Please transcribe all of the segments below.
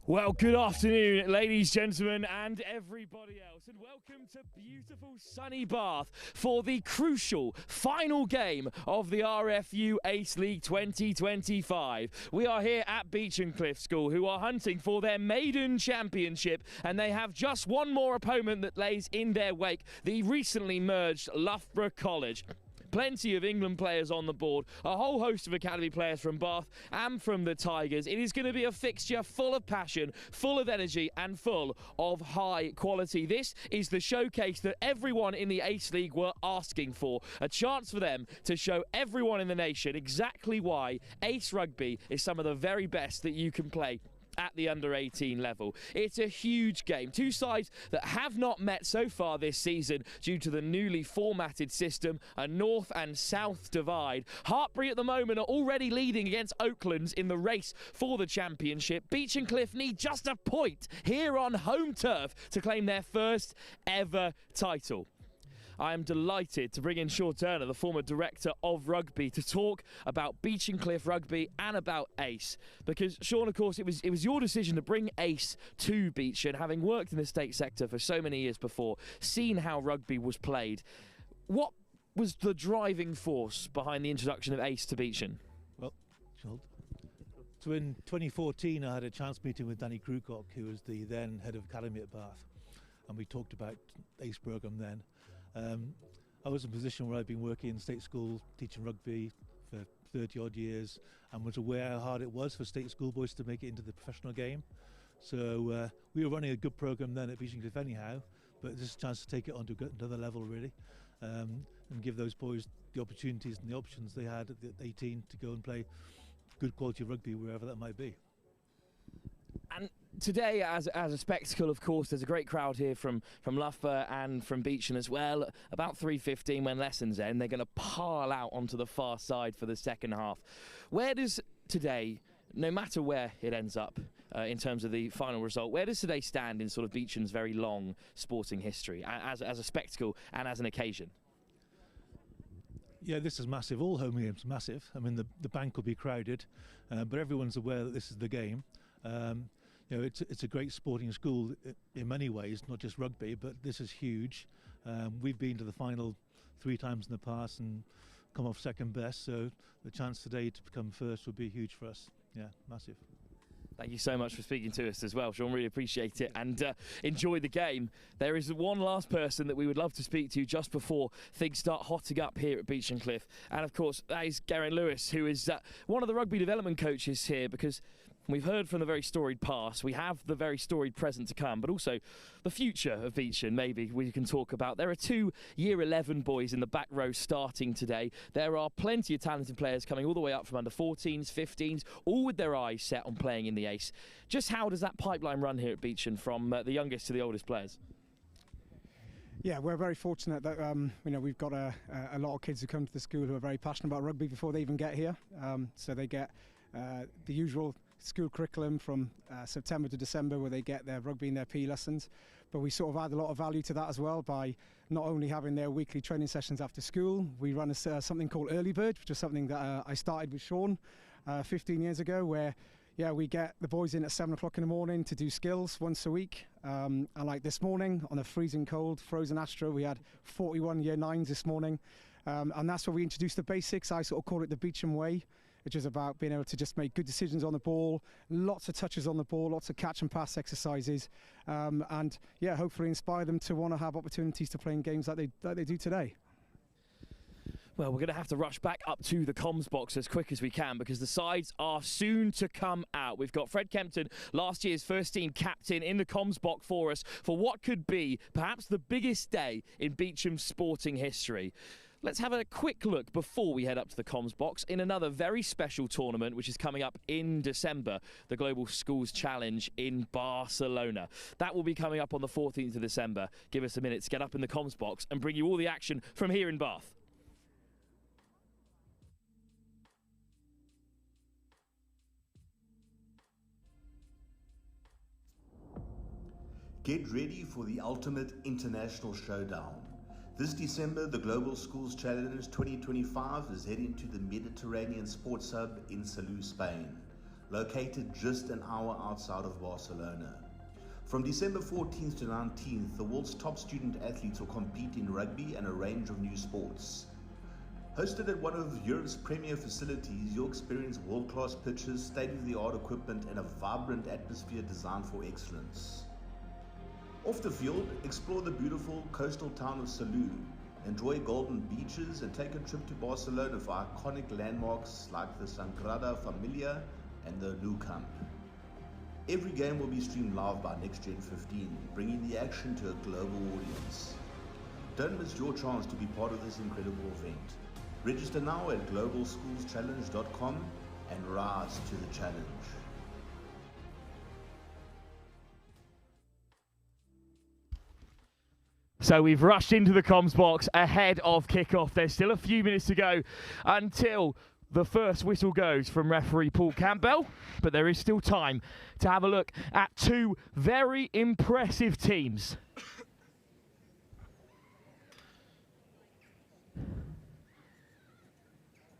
Well, good afternoon, ladies, gentlemen, and everybody else, and welcome to beautiful sunny Bath for the crucial final game of the RFU Ace League 2025. We are here at BEECHEN School, who are hunting for their maiden championship, and they have just one more opponent that lays in their wake, the recently merged Loughborough College. Plenty of England players on the board, a whole host of academy players from Bath and from the Tigers. It is going to be a fixture full of passion, full of energy and full of high quality. This is the showcase that everyone in the Ace League were asking for. A chance for them to show everyone in the nation exactly why Ace Rugby is some of the very best that you can play at the under-18 level. It's a huge game. Two sides that have not met so far this season due to the newly formatted system, a north and south divide. Hartpury at the moment are already leading against Oaklands in the race for the championship. BEECHEN need just a point here on home turf to claim their first ever title. I am delighted to bring in Sean Turner, the former director of rugby, to talk about BEECHEN Rugby and about Ace. Because, Sean, of course, it was your decision to bring Ace to BEECHEN, having worked in the state sector for so many years before, seen how rugby was played. What was the driving force behind the introduction of Ace to BEECHEN? Well, so in 2014, I had a chance meeting with Danny Krukock, who was the then head of academy at Bath, and we talked about Ace programme then. I was in a position where I'd been working in state school, teaching rugby for 30 odd years, and was aware how hard it was for state schoolboys to make it into the professional game. So we were running a good programme then at BEECHEN anyhow, but this is a chance to take it on to another level really, and give those boys the opportunities and the options they had at 18 to go and play good quality rugby wherever that might be. And today, as a spectacle, of course, there's a great crowd here from Loughborough and from BEECHEN as well. About 3:15 when lessons end, they're going to pile out onto the far side for the second half. Where does today, no matter where it ends up in terms of the final result, where does today stand in sort of BEECHEN's very long sporting history as a spectacle and as an occasion? Yeah, this is massive. All home games are massive. I mean, the bank will be crowded, but everyone's aware that this is the game. You know, it's a great sporting school in many ways, not just rugby, but this is huge. We've been to the final 3 times in the past and come off second best, so the chance today to become first would be huge for us. Yeah, massive. Thank you so much for speaking to us as well, Sean. Really appreciate it, and enjoy the game. There is one last person that we would love to speak to just before things start hotting up here at BEECHEN, and of course that is Geraint Lewis, who is one of the rugby development coaches here, because we've heard from the very storied past, we have the very storied present to come, but also the future of BEECHEN, maybe we can talk about. There are 2 Year 11 boys in the back row starting today. There are plenty of talented players coming all the way up from under 14s, 15s, all with their eyes set on playing in the Ace. Just how does that pipeline run here at BEECHEN from the youngest to the oldest players? Yeah, we're very fortunate that you know, we've got a lot of kids who come to the school who are very passionate about rugby before they even get here. So they get the usual school curriculum from September to December, where they get their rugby and their PE lessons, but we sort of add a lot of value to that as well by not only having their weekly training sessions after school. We run something called Early Bird, which is something that I started with Sean 15 years ago, where we get the boys in at 7 o'clock in the morning to do skills once a week, and like this morning on a freezing cold frozen Astra, we had 41 Year 9s this morning, and that's where we introduced the basics. I sort of call it the BEECHEN way, which is about being able to just make good decisions on the ball, lots of touches on the ball, lots of catch and pass exercises, and yeah, hopefully inspire them to want to have opportunities to play in games like they do today. Well, we're going to have to rush back up to the comms box as quick as we can, because the sides are soon to come out. We've got Fred Kempton, last year's first team captain, in the comms box for us for what could be perhaps the biggest day in BEECHEN sporting history. Let's have a quick look before we head up to the comms box in another very special tournament which is coming up in December, the Global Schools Challenge in Barcelona. That will be coming up on the 14th of December. Give us a minute to get up in the comms box and bring you all the action from here in Bath. Get ready for the ultimate international showdown. This December, the Global Schools Challenge 2025 is heading to the Mediterranean Sports Hub in Salou, Spain. located just an hour outside of Barcelona. From December 14th to 19th, the world's top student athletes will compete in rugby and a range of new sports. Hosted at one of Europe's premier facilities, you'll experience world-class pitches, state-of-the-art equipment, and a vibrant atmosphere designed for excellence. Off the field, explore the beautiful coastal town of Salou, enjoy golden beaches, and take a trip to Barcelona for iconic landmarks like the Sagrada Familia and the Nou Camp. Every game will be streamed live by NextGen 15, bringing the action to a global audience. Don't miss your chance to be part of this incredible event. Register now at globalschoolschallenge.com and rise to the challenge. So we've rushed into the comms box ahead of kickoff. There's still a few minutes to go until the first whistle goes from referee Paul Campbell, but there is still time to have a look at two very impressive teams.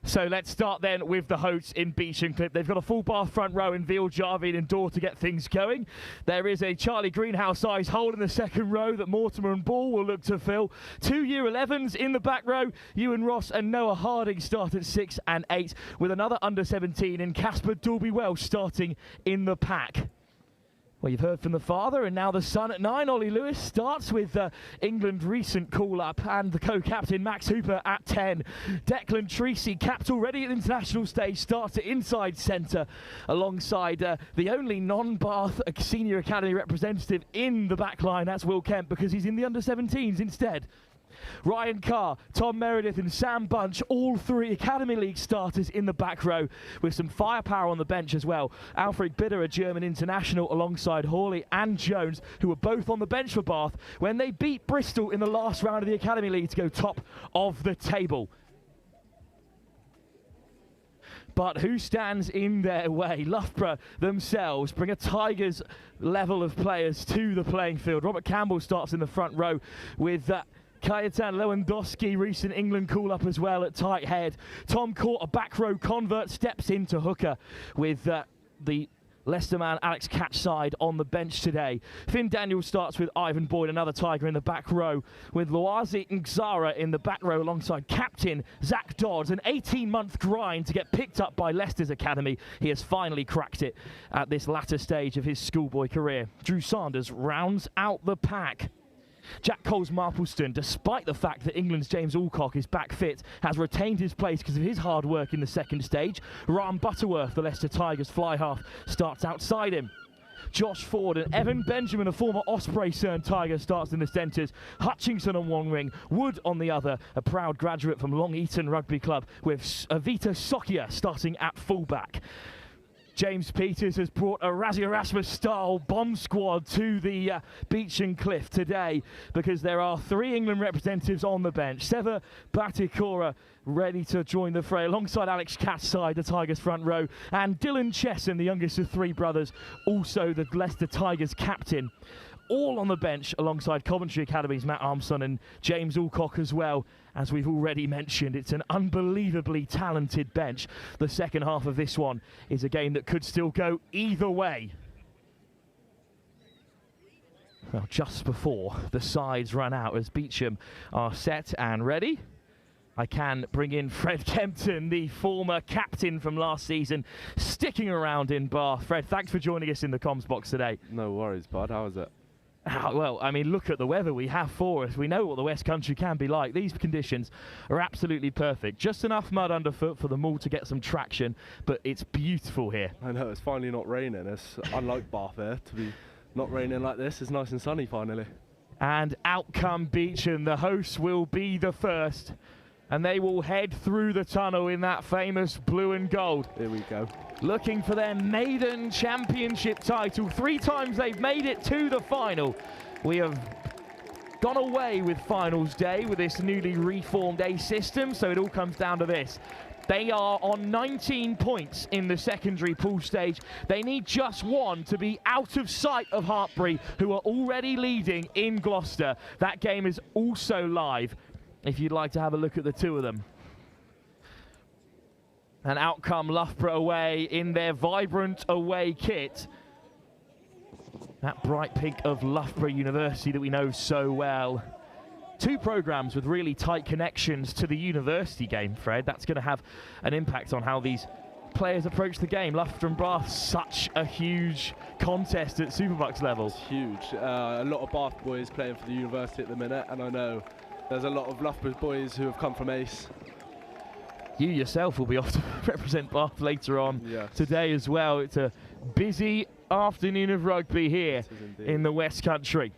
So let's start then with the hosts in BEECHEN clip. They've got a full bar front row in Veal, Jarvin and Dorr to get things going. There is a Charlie Greenhouse-sized hole in the second row that Mortimer and Ball will look to fill. Two Year 11s in the back row. Ewan Ross and Noah Harding start at 6 and 8, with another under-17 and Casper Dalby-Welsh starting in the pack. Well, you've heard from the father and now the son at 9. Ollie Lewis starts with England recent call-up and the co-captain Max Hooper at 10. Declan Treacy, capped already at the international stage, starts at inside centre alongside the only non-Bath senior academy representative in the back line. That's Will Kemp, because he's in the under-17s instead. Ryan Carr, Tom Meredith and Sam Bunch, all three Academy League starters in the back row, with some firepower on the bench as well. Alfred Bitter, a German international, alongside Hawley and Jones, who were both on the bench for Bath when they beat Bristol in the last round of the Academy League to go top of the table. But who stands in their way? Loughborough themselves bring a Tigers level of players to the playing field. Robert Campbell starts in the front row with Kajetan Lewandowski, recent England call-up as well at tight head. Tom Court, a back row convert, steps into hooker with the Leicester man Alex Catchside on the bench today. Finn Daniels starts with Ivan Boyd, another Tiger in the back row, with Loazi Ngzara in the back row alongside captain Zach Dodds. An 18-month grind to get picked up by Leicester's academy. He has finally cracked it at this latter stage of his schoolboy career. Drew Sanders rounds out the pack. Jack Coles-Marpleston, despite the fact that England's James Alcock is back fit, has retained his place because of his hard work in the second stage. Ryan Butterworth, the Leicester Tigers fly half, starts outside him. Josh Ford and Evan Benjamin, a former Osprey Cern Tiger, starts in the centres. Hutchinson on one wing, Wood on the other, a proud graduate from Long Eaton Rugby Club, with Avita Sokia starting at fullback. James Peters has brought a Razzie Erasmus-style bomb squad to the BEECHEN Cliff today, because there are three England representatives on the bench. Seva Batikora ready to join the fray alongside Alex Catchside, the Tigers front row, and Dylan Chesson, the youngest of three brothers, also the Leicester Tigers captain. All on the bench alongside Coventry Academy's Matt Armstrong and James Alcock as well. As we've already mentioned, it's an unbelievably talented bench. The second half of this one is a game that could still go either way. Well, just before the sides run out, as BEECHEN are set and ready, I can bring in Fred Kempton, the former captain from last season, sticking around in Bath. Fred, thanks for joining us in the comms box today. No worries, bud. How is it? Well, I mean, look at the weather we have for us. We know what the West Country can be like. These conditions are absolutely perfect. Just enough mud underfoot for them all to get some traction, but it's beautiful here. I know, it's finally not raining. It's unlike Bath here to be not raining like this. It's nice and sunny finally. And out come BEECHEN. The hosts will be the first, and they will head through the tunnel in that famous blue and gold. Here we go. Looking for their maiden championship title. 3 times they've made it to the final. We have gone away with finals day with this newly reformed A system, so it all comes down to this. They are on 19 points in the secondary pool stage. They need just one to be out of sight of Hartpury, who are already leading in Gloucester. That game is also live if you'd like to have a look at the two of them. And out come Loughborough away in their vibrant away kit. That bright pink of Loughborough University that we know so well. Two programs with really tight connections to the university game, Fred. That's going to have an impact on how these players approach the game. Loughborough and Bath, such a huge contest at Superbucks level. It's huge. A lot of Bath boys playing for the university at the minute, and I know there's a lot of Loughborough boys who have come from Ace. You yourself will be off to represent Bath later on today as well. It's a busy afternoon of rugby here in the West Country.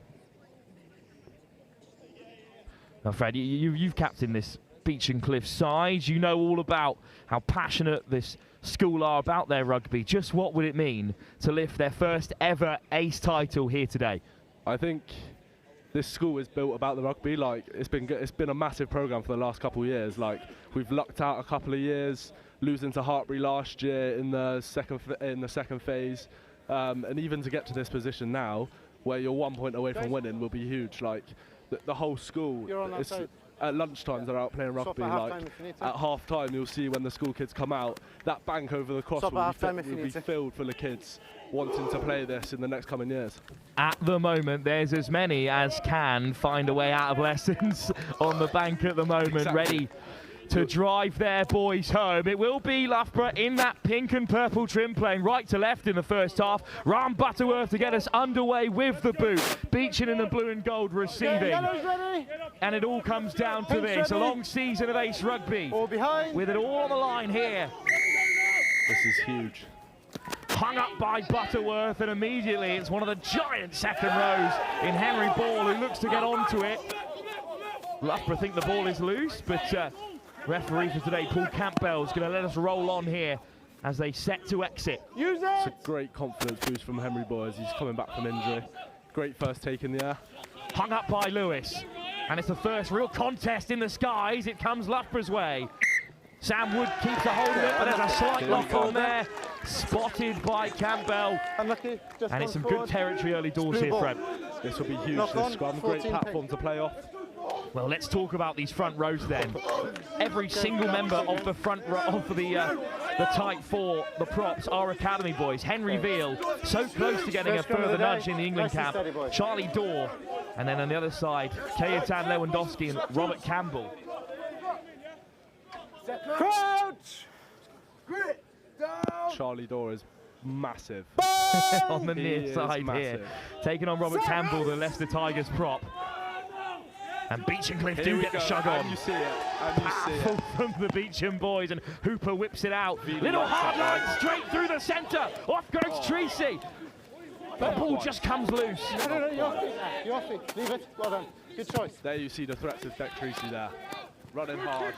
Now, Fred, you've captained this Beechen Cliff side. You know all about how passionate this school are about their rugby. Just what would it mean to lift their first ever Ace title here today? I think this school is built about the rugby. Like, it's been a massive program for the last couple of years. Like, we've lucked out a couple of years, losing to Hartbury last year in the second phase, and even to get to this position now, where you're 1 point away from winning, will be huge. Like, the whole school, at lunchtimes they're out playing rugby. Like, at half time you'll see when the school kids come out, that bank over the cross will be filled full of kids wanting to play this in the next coming years. At the moment, there's as many as can find a way out of lessons on the bank at the moment, ready to drive their boys home. It will be Loughborough in that pink and purple trim, playing right to left in the first half. Ram Butterworth to get us underway with the boot. Beechen in the blue and gold receiving. And it all comes down to this, a long season of Ace Rugby, with it all on the line here. This is huge. Hung up by Butterworth, and immediately it's one of the giant second rows in Henry Ball, who looks to get onto it. Loughborough think the ball is loose, but referee for today, Paul Campbell, is going to let us roll on here as they set to exit. It's a great confidence boost from Henry Boy as he's coming back from injury. Great first take in the air. Hung up by Lewis, and it's the first real contest in the skies. It comes Loughborough's way. Sam Wood keeps a hold of it, but there's a slight lock on there. Spotted by Campbell. And it's some good territory early doors here, Fred. This will be huge, this scrum. Great platform to play off. Well, let's talk about these front rows then. Every single member of the front row of the tight four, the props, are academy boys. Henry Veal, so close to getting a further nudge in the England camp. Charlie Dorr, and then on the other side, Kajetan Lewandowski and Robert Campbell. Crouch! Grit down! Charlie Dorr is massive. On the near side here. Taking on Robert Campbell, the Leicester Tigers prop. And Beechen Cliff do get the shug on. And you see it. And you see it. From the Beechen boys, and Hooper whips it out. Little hard line straight through the centre. Off goes Treacy. The ball just comes loose. No, you're off it. You're off it. Leave it. Well done. Good choice. There you see the threats of Deck Treacy there. Running hard.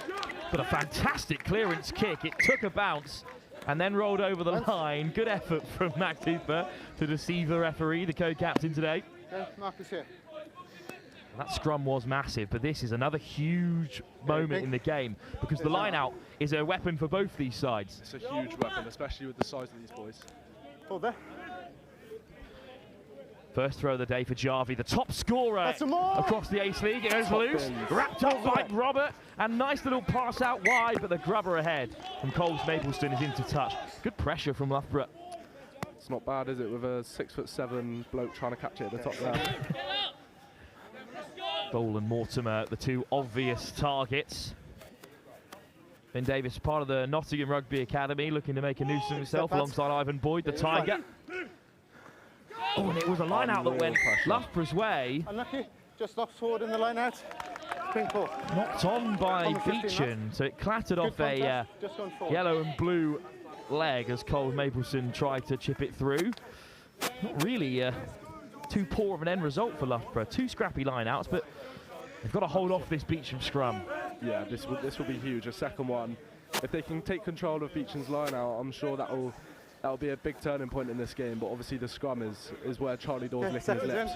But a fantastic clearance kick. It took a bounce and then rolled over the line. Good effort from Max Hooper to deceive the referee, the co-captain today. Okay, Marcus here. That scrum was massive, but this is another huge moment in the game because the line-out is a weapon for both these sides. It's a huge weapon, especially with the size of these boys. Hold there. First throw of the day for Jarvie, the top scorer across the Ace League. It goes loose, wrapped up by Robert, and nice little pass out wide, but the grubber ahead from Coles Mapleston is into touch. Good pressure from Loughborough. It's not bad, is it, with a 6'7" bloke trying to catch it at the top there. Ball and Mortimer, the two obvious targets. Ben Davis, part of the Nottingham Rugby Academy, looking to make a nuisance of himself alongside Ivan Boyd, the Tiger. Oh, and it was a line out that went Loughborough's way. Unlucky, just off forward in the line out. Ball. Knocked on by Beechen, so it clattered off a yellow and blue leg as Cole Mapleson tried to chip it through. Not really too poor of an end result for Loughborough. Two scrappy line-outs, but they've got to hold off this Beechen scrum. Yeah, this will be huge. A second one. If they can take control of Beechen's line-out, I'm sure that'll be a big turning point in this game. But obviously the scrum is where Charlie Dorr's licking his lips.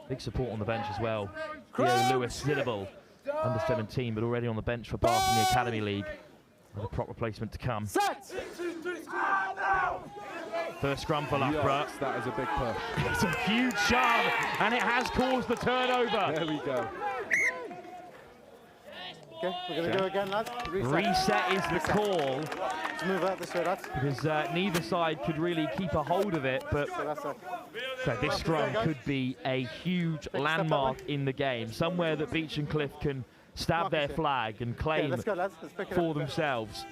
Big support on the bench as well. Theo Lewis, Zillable, under 17, but already on the bench for Bath in the Academy League. With a prop replacement to come. First scrum for Loughborough. Yes, that is a big push. It's a huge shove, and it has caused the turnover. There we go. Okay, we're going to go again, lads. Reset is the call. Let's move out this way, lads. Because neither side could really keep a hold of it, but so this scrum could be a huge landmark in the game, somewhere that Beech and Cliff can stab their flag and claim for themselves.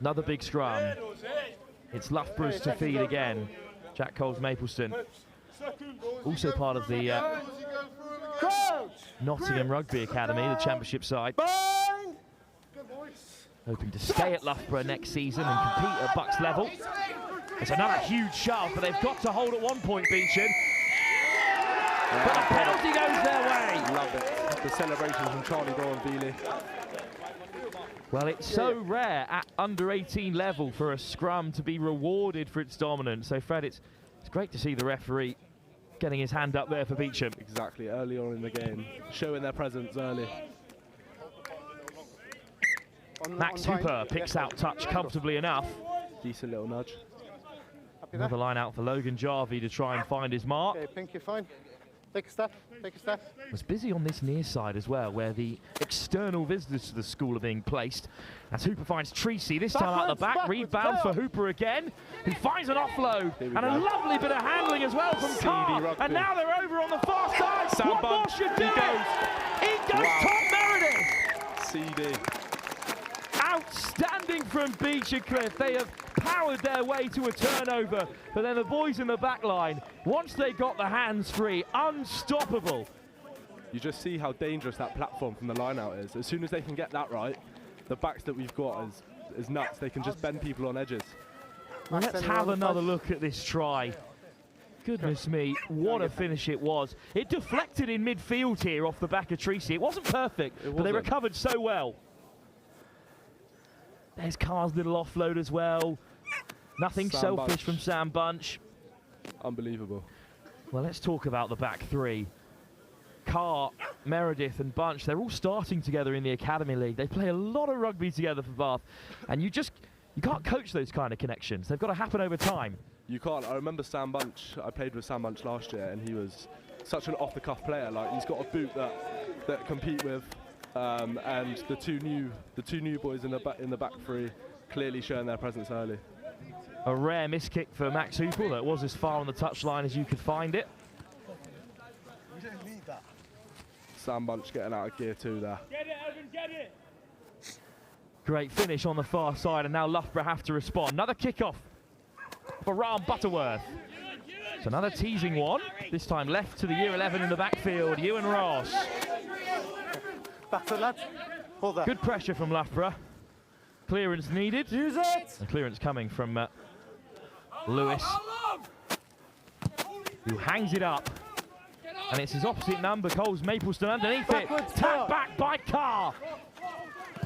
Another big scrum. It's Loughborough's to feed again. Jack Cole's Mapleston, also part of the Nottingham Rugby Academy, the championship side. Hoping to stay at Loughborough next season and compete at Bucks level. It's another huge shove, but they've got to hold at one point, Beechen. But the penalty goes their way. Love it. The celebrations from Charlie Doyle and Beeley. Well, it's so rare at under 18 level for a scrum to be rewarded for its dominance. So, Fred, it's great to see the referee getting his hand up there for Beechen. Exactly, early on in the game, showing their presence early. Max Hooper picks out touch comfortably enough. Decent little nudge. Another line out for Logan Jarvie to try and find his mark. Okay, Pink, you're fine. Take a step, take a step. Was busy on this near side as well, where the external visitors to the school are being placed. As Hooper finds Treacy, this time out the back, rebound for Hooper again, who finds an offload, and a lovely bit of handling as well from Carr. And now they're over on the far side. What more should do it? In goes Tom Meredith. CD. Outstanding from Beech and Cliff. They have powered their way to a turnover, but then the boys in the back line, once they got the hands free, unstoppable. You just see how dangerous that platform from the line out is. As soon as they can get that right, the backs that we've got is nuts. They can just bend people on edges. Well, let's have another look at this try. Goodness me, what a finish it was. It deflected in midfield here off the back of Treacy. It wasn't perfect, but they recovered so well. There's Carr's little offload as well. Nothing selfish from Sam Bunch. Unbelievable. Well, let's talk about the back three. Carr, Meredith and Bunch, they're all starting together in the Academy League. They play a lot of rugby together for Bath. And you can't coach those kind of connections. They've got to happen over time. You can't. I remember Sam Bunch. I played with Sam Bunch last year, and he was such an off-the-cuff player. Like, he's got a boot that compete with. And the two new boys in the back three clearly showing their presence early. A rare miss kick for Max Hooper that was as far on the touchline as you could find it. We don't need that. Sam Bunch getting out of gear too there. Get it, Evan, get it! Great finish on the far side, and now Loughborough have to respond. Another kickoff for Ram Butterworth. So another teasing one, this time left to the year 11 in the backfield, Ewan Ross. Back to lads. Hold that. Good pressure from Loughborough. Clearance needed. Use it! The clearance coming from Lewis, who hangs it up. And it's his opposite number, Cole's Mapleston underneath it. Tap back by Carr.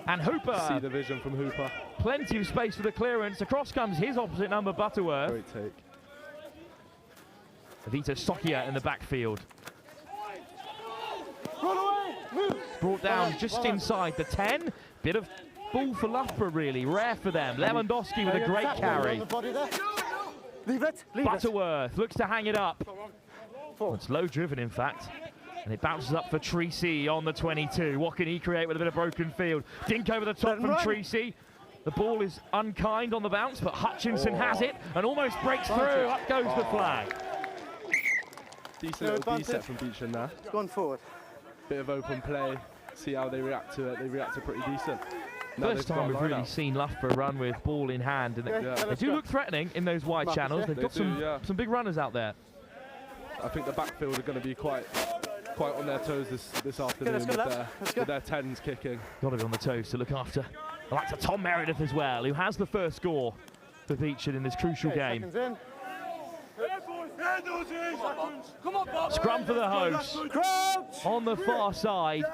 And Hooper. See the vision from Hooper. Plenty of space for the clearance. Across comes his opposite number, Butterworth. Great take. Avita Sokia in the backfield. Run away! Move! Brought down just inside the 10. Bit of ball for Loughborough, really. Rare for them. Lewandowski with a great carry. Leave it. Butterworth looks to hang it up. Well, it's low driven, in fact. And it bounces up for Treacy on the 22. What can he create with a bit of broken field? Dink over the top from Treacy. The ball is unkind on the bounce, but Hutchinson has it and almost breaks through. Up goes the flag. Decent little D-set from Beechen there. It's gone forward. Bit of open play. See how they react to it. They reacted pretty decent. First time we've really seen Loughborough run with ball in hand. And they do look threatening in those wide channels. They've got some big runners out there. I think the backfield are going to be quite on their toes this afternoon with their 10s kicking. Got to be on the toes to look after the likes of Tom Meredith as well, who has the first score for Beechen in this crucial game. Scrum for the host. On the far side,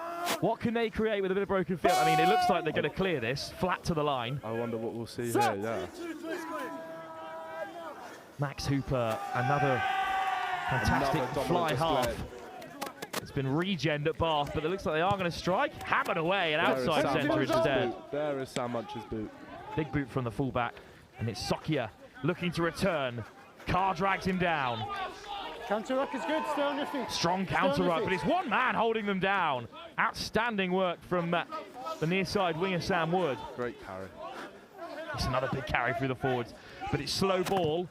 what can they create with a bit of broken field? I mean, it looks like they're going to clear this flat to the line. I wonder what we'll see here, yeah. Max Hooper, another fantastic fly half. It's been regened at Bath, but it looks like they are going to strike. Hammered away and outside centre instead. There is Sam Bunch's boot. Big boot from the fullback, and it's Sokia looking to return. Carr drags him down. Counter ruck is good, stay on your feet. Strong counter ruck, but it's one man holding them down. Outstanding work from the near side winger Sam Wood. Great carry. It's another big carry through the forwards, but it's slow ball.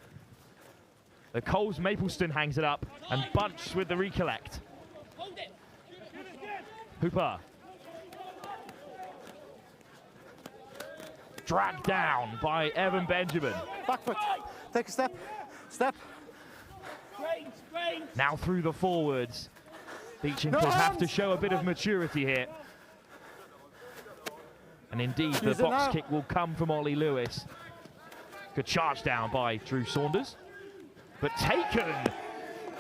The Coles Mapleston hangs it up, and Bunch with the recollect. Hooper. Dragged down by Evan Benjamin. Back foot, take a step, step. Now through the forwards. Beeching will have to show a bit of maturity here. And indeed, the box kick will come from Ollie Lewis. Good charge down by Drew Saunders. But taken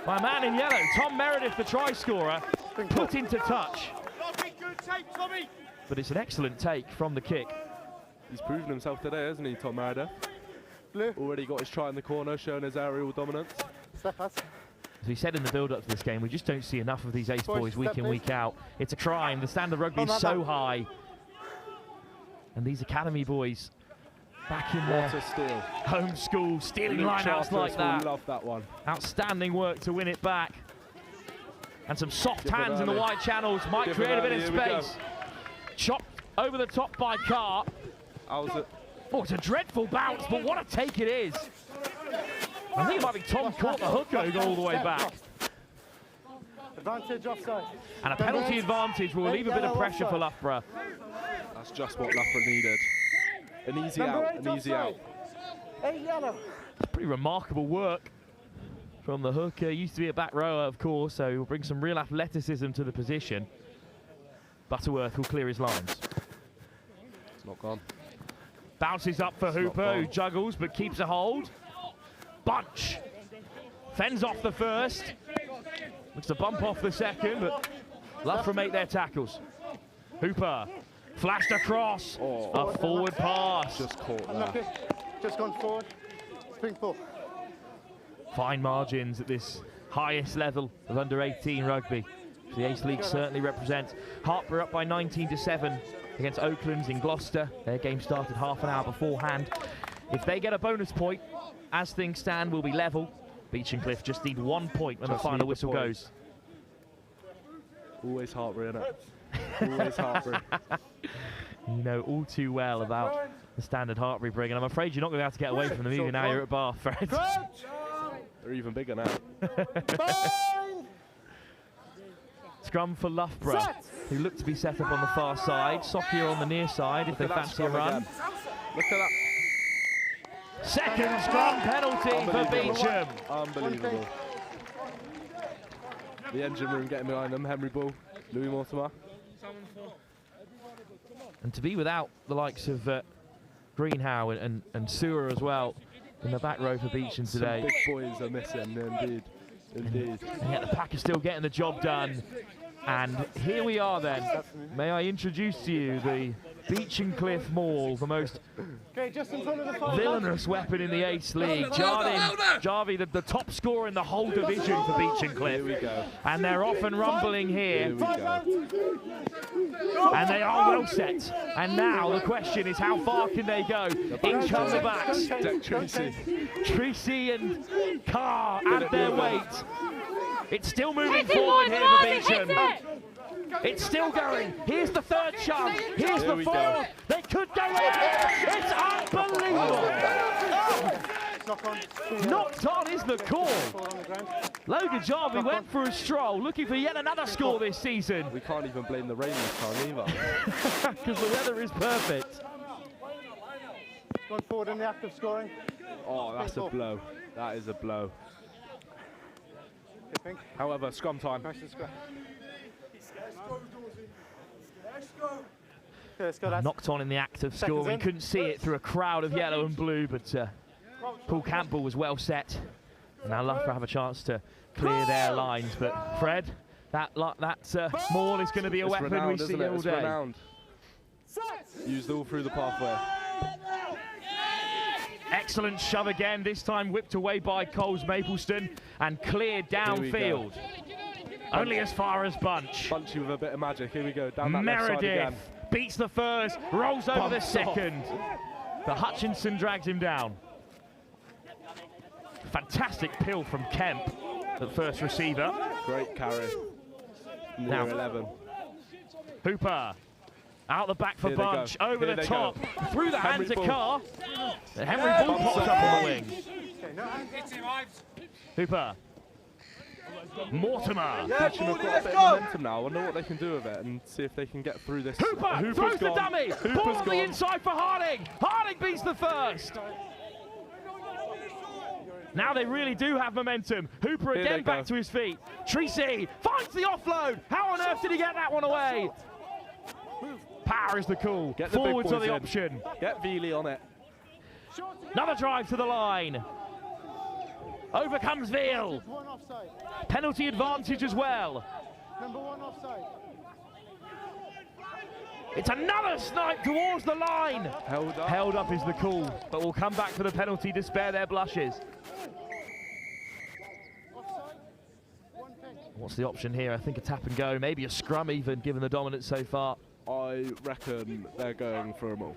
by a man in yellow. Tom Meredith, the try scorer, put into touch. But it's an excellent take from the kick. He's proven himself today, hasn't he, Tom Meredith? Blue. Already got his try in the corner, showing his aerial dominance. Step pass. As we said in the build-up to this game, we just don't see enough of these ace boys week in, week out. It's a crime. The standard rugby is so high. And these academy boys back in their home school, stealing lineouts like that. Love that one. Outstanding work to win it back. And some soft hands in the wide channels might create a bit of space. Chopped over the top by Carr. How's it? Oh, it's a dreadful bounce, but what a take it is. I think it might be Tom caught the hook going all the way back. Advantage offside. And a penalty advantage will leave a bit of pressure for Loughborough. That's just what Loughborough needed. An easy out, an easy out. 8 yellow. It's pretty remarkable work from the hooker. Used to be a back rower, of course, so he'll bring some real athleticism to the position. Butterworth will clear his lines. It's not gone. Bounces up for Hooper, who juggles but keeps a hold. Bunch fends off the first. Looks to bump off the second, but Loughborough make their tackles. Hooper flashed across. A forward pass. Just caught that. Just gone forward. Spring ball. Fine margins at this highest level of under-18 rugby. The Ace League certainly represents. Hartpury up by 19-7 against Oaklands in Gloucester. Their game started half an hour beforehand. If they get a bonus point, as things stand, will be level. Beech and Cliff just need 1 point when the final whistle goes. Always Hartpury, innit? Always Hartpury. You know all too well about the standard Hartpury bring, and I'm afraid you're not going to be able to get away from them either now you're at Bath, Fred. They're even bigger now. Scrum for Loughborough, who look to be set up on the far side. Sophia on the near side if they fancy a run. Again. Look at that. Second scrum penalty for Beecham. Unbelievable. The engine room getting behind them. Henry Bull, Louis Mortimer. And to be without the likes of Greenhow and Sewer as well in the back row for Beecham today. Some big boys are missing, indeed. Indeed. And yet the pack is still getting the job done. And here we are then. May I introduce to you the Beech and Cliff Maul, the most villainous weapon in the Ace League. Jarvie, the top scorer in the whole division for Beech and Cliff. Here we go. And they're off and rumbling here. Here we go. And they are well set. And now the question is, how far can they go? In come the backs. Tracy and Carr add their weight. It's still moving forward here for Beecham. It's still going. Here's the third chance. Here's the fourth. They could go in. It's unbelievable. Knocked on is the call. Logan Jarvie went for a stroll, looking for yet another score this season. We can't even blame the rain this time either. Because the weather is perfect. Going forward in the act of scoring. Oh, that's a blow. That is a blow. However, scrum time. Knocked on in the act of scoring. Couldn't see it through a crowd of yellow and blue, but Paul Campbell was well set. And now Loughborough have a chance to clear their lines. But Fred, that maul is going to be a weapon renowned, we see all day. Renowned. Used all through the pathway. Excellent shove again, this time whipped away by Coles Mapleston and cleared downfield. Only as far as Bunch. Bunchy with a bit of magic. Here we go. Down that left side again. Meredith beats the first, rolls over the second. But Hutchinson drags him down. Fantastic pill from Kemp. the first receiver. Great carry. Now 11. Hooper. Out the back for Here they Bunch, go. over Here the they top, go. through the Henry hands of Bull. Carr. And Henry Bull pops up on the wing. Hooper. Mortimer. Beecham have got a bit of momentum now. I wonder what they can do with it and see if they can get through this. Hooper Hooper's throws the gone. dummy. Hooper's Ball on the gone. inside for Harding. Harding beats the first. Now they really do have momentum. Hooper Here again they back go. to his feet. Treacy finds the offload. How on earth did he get that one away? Power is the call. Get the big Forwards are boys the in. option. Get Veely on it. Another drive to the line. Over comes Veal. One offside. Penalty advantage as well. Number 1 offside. It's another snipe towards the line. Held up. Held up is the call, but we'll come back for the penalty to spare their blushes. Offside. 1 pin. What's the option here? I think a tap and go, maybe a scrum even, given the dominance so far. I reckon they're going for them all.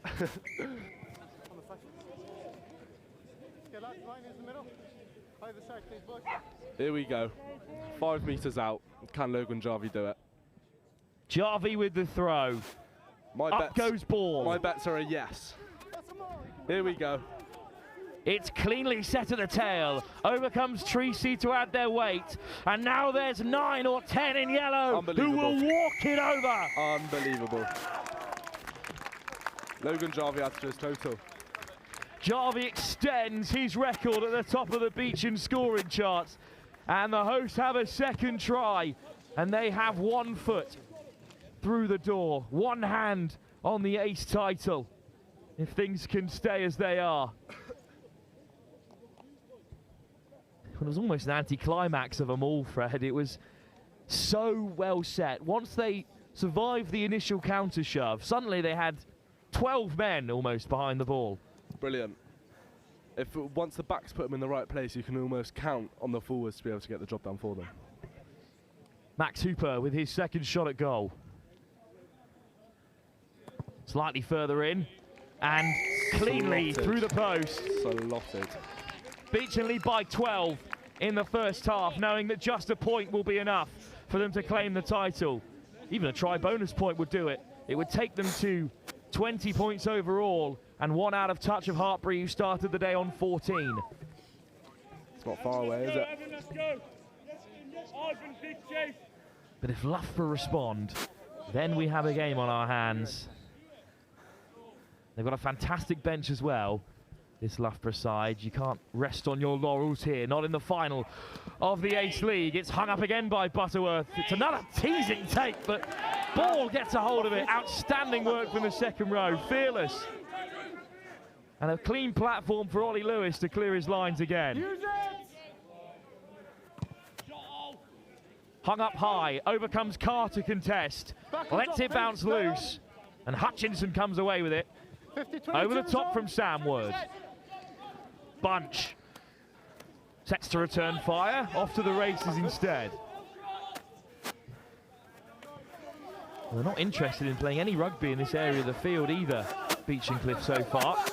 Okay, lads, line is the middle. Either side, please, boys. Here we go. 5 metres out. Can Logan Jarvie do it? Jarvie with the throw. My Up goes ball. My bets are a yes. Here we go. It's cleanly set at the tail. Over comes Treacy to add their weight. And now there's 9 or 10 in yellow who will walk it over. Unbelievable. Logan Jarvie adds to his total. Jarvie extends his record at the top of the BEECHEN scoring charts. And the hosts have a second try. And they have 1 foot through the door. 1 hand on the ace title. If things can stay as they are. It was almost an anticlimax of them all, Fred. It was so well set. Once they survived the initial counter shove, suddenly they had 12 men almost behind the ball. Brilliant. Once the backs put them in the right place, you can almost count on the forwards to be able to get the job done for them. Max Hooper with his second shot at goal. Slightly further in and cleanly Slotted. through the post. Slotted. BEECHEN lead by 12 in the first half, knowing that just a point will be enough for them to claim the title. Even a try bonus point would do it. It would take them to 20 points overall and 1 out of touch of Hartbury, who started the day on 14. It's not far away, is it? But if Loughborough respond, then we have a game on our hands. They've got a fantastic bench as well, this Loughborough side. You can't rest on your laurels here, not in the final of the Ace League. It's hung up again by Butterworth. It's another teasing take, but Ball gets a hold of it. Outstanding work from the second row, fearless. And a clean platform for Ollie Lewis to clear his lines again. Hung up high, over comes Carr to contest. Lets it bounce loose, and Hutchinson comes away with it. Over the top from Sam Wood. Bunch sets to return fire, off to the races instead. They're not interested in playing any rugby in this area of the field either, BEECHEN Cliff so far.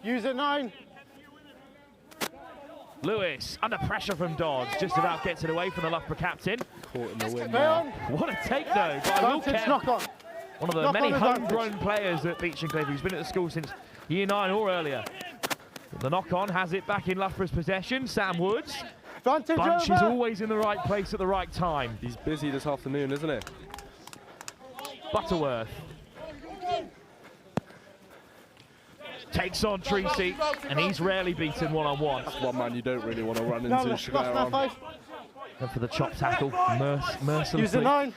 Use it 9. Lewis, under pressure from Dodds, just about gets it away from the Loughborough captain. Caught in the wind. Stay on. What a take though by Will Advantage, Kemp. knock on. One of the Knock many on homegrown players at BEECHEN Cliff who's been at the school since year 9 or earlier. The knock-on has it back in Loughborough's possession. Sam Woods. Advantage Bunch over. is always in the right place at the right time. He's busy this afternoon, isn't he? Butterworth. Takes on Treacy, and he's rarely beaten one-on-one. That's one man you don't really want to run No, into. left, Sugar left, on. 5. And for the chop tackle, Use mercilessly. it 9.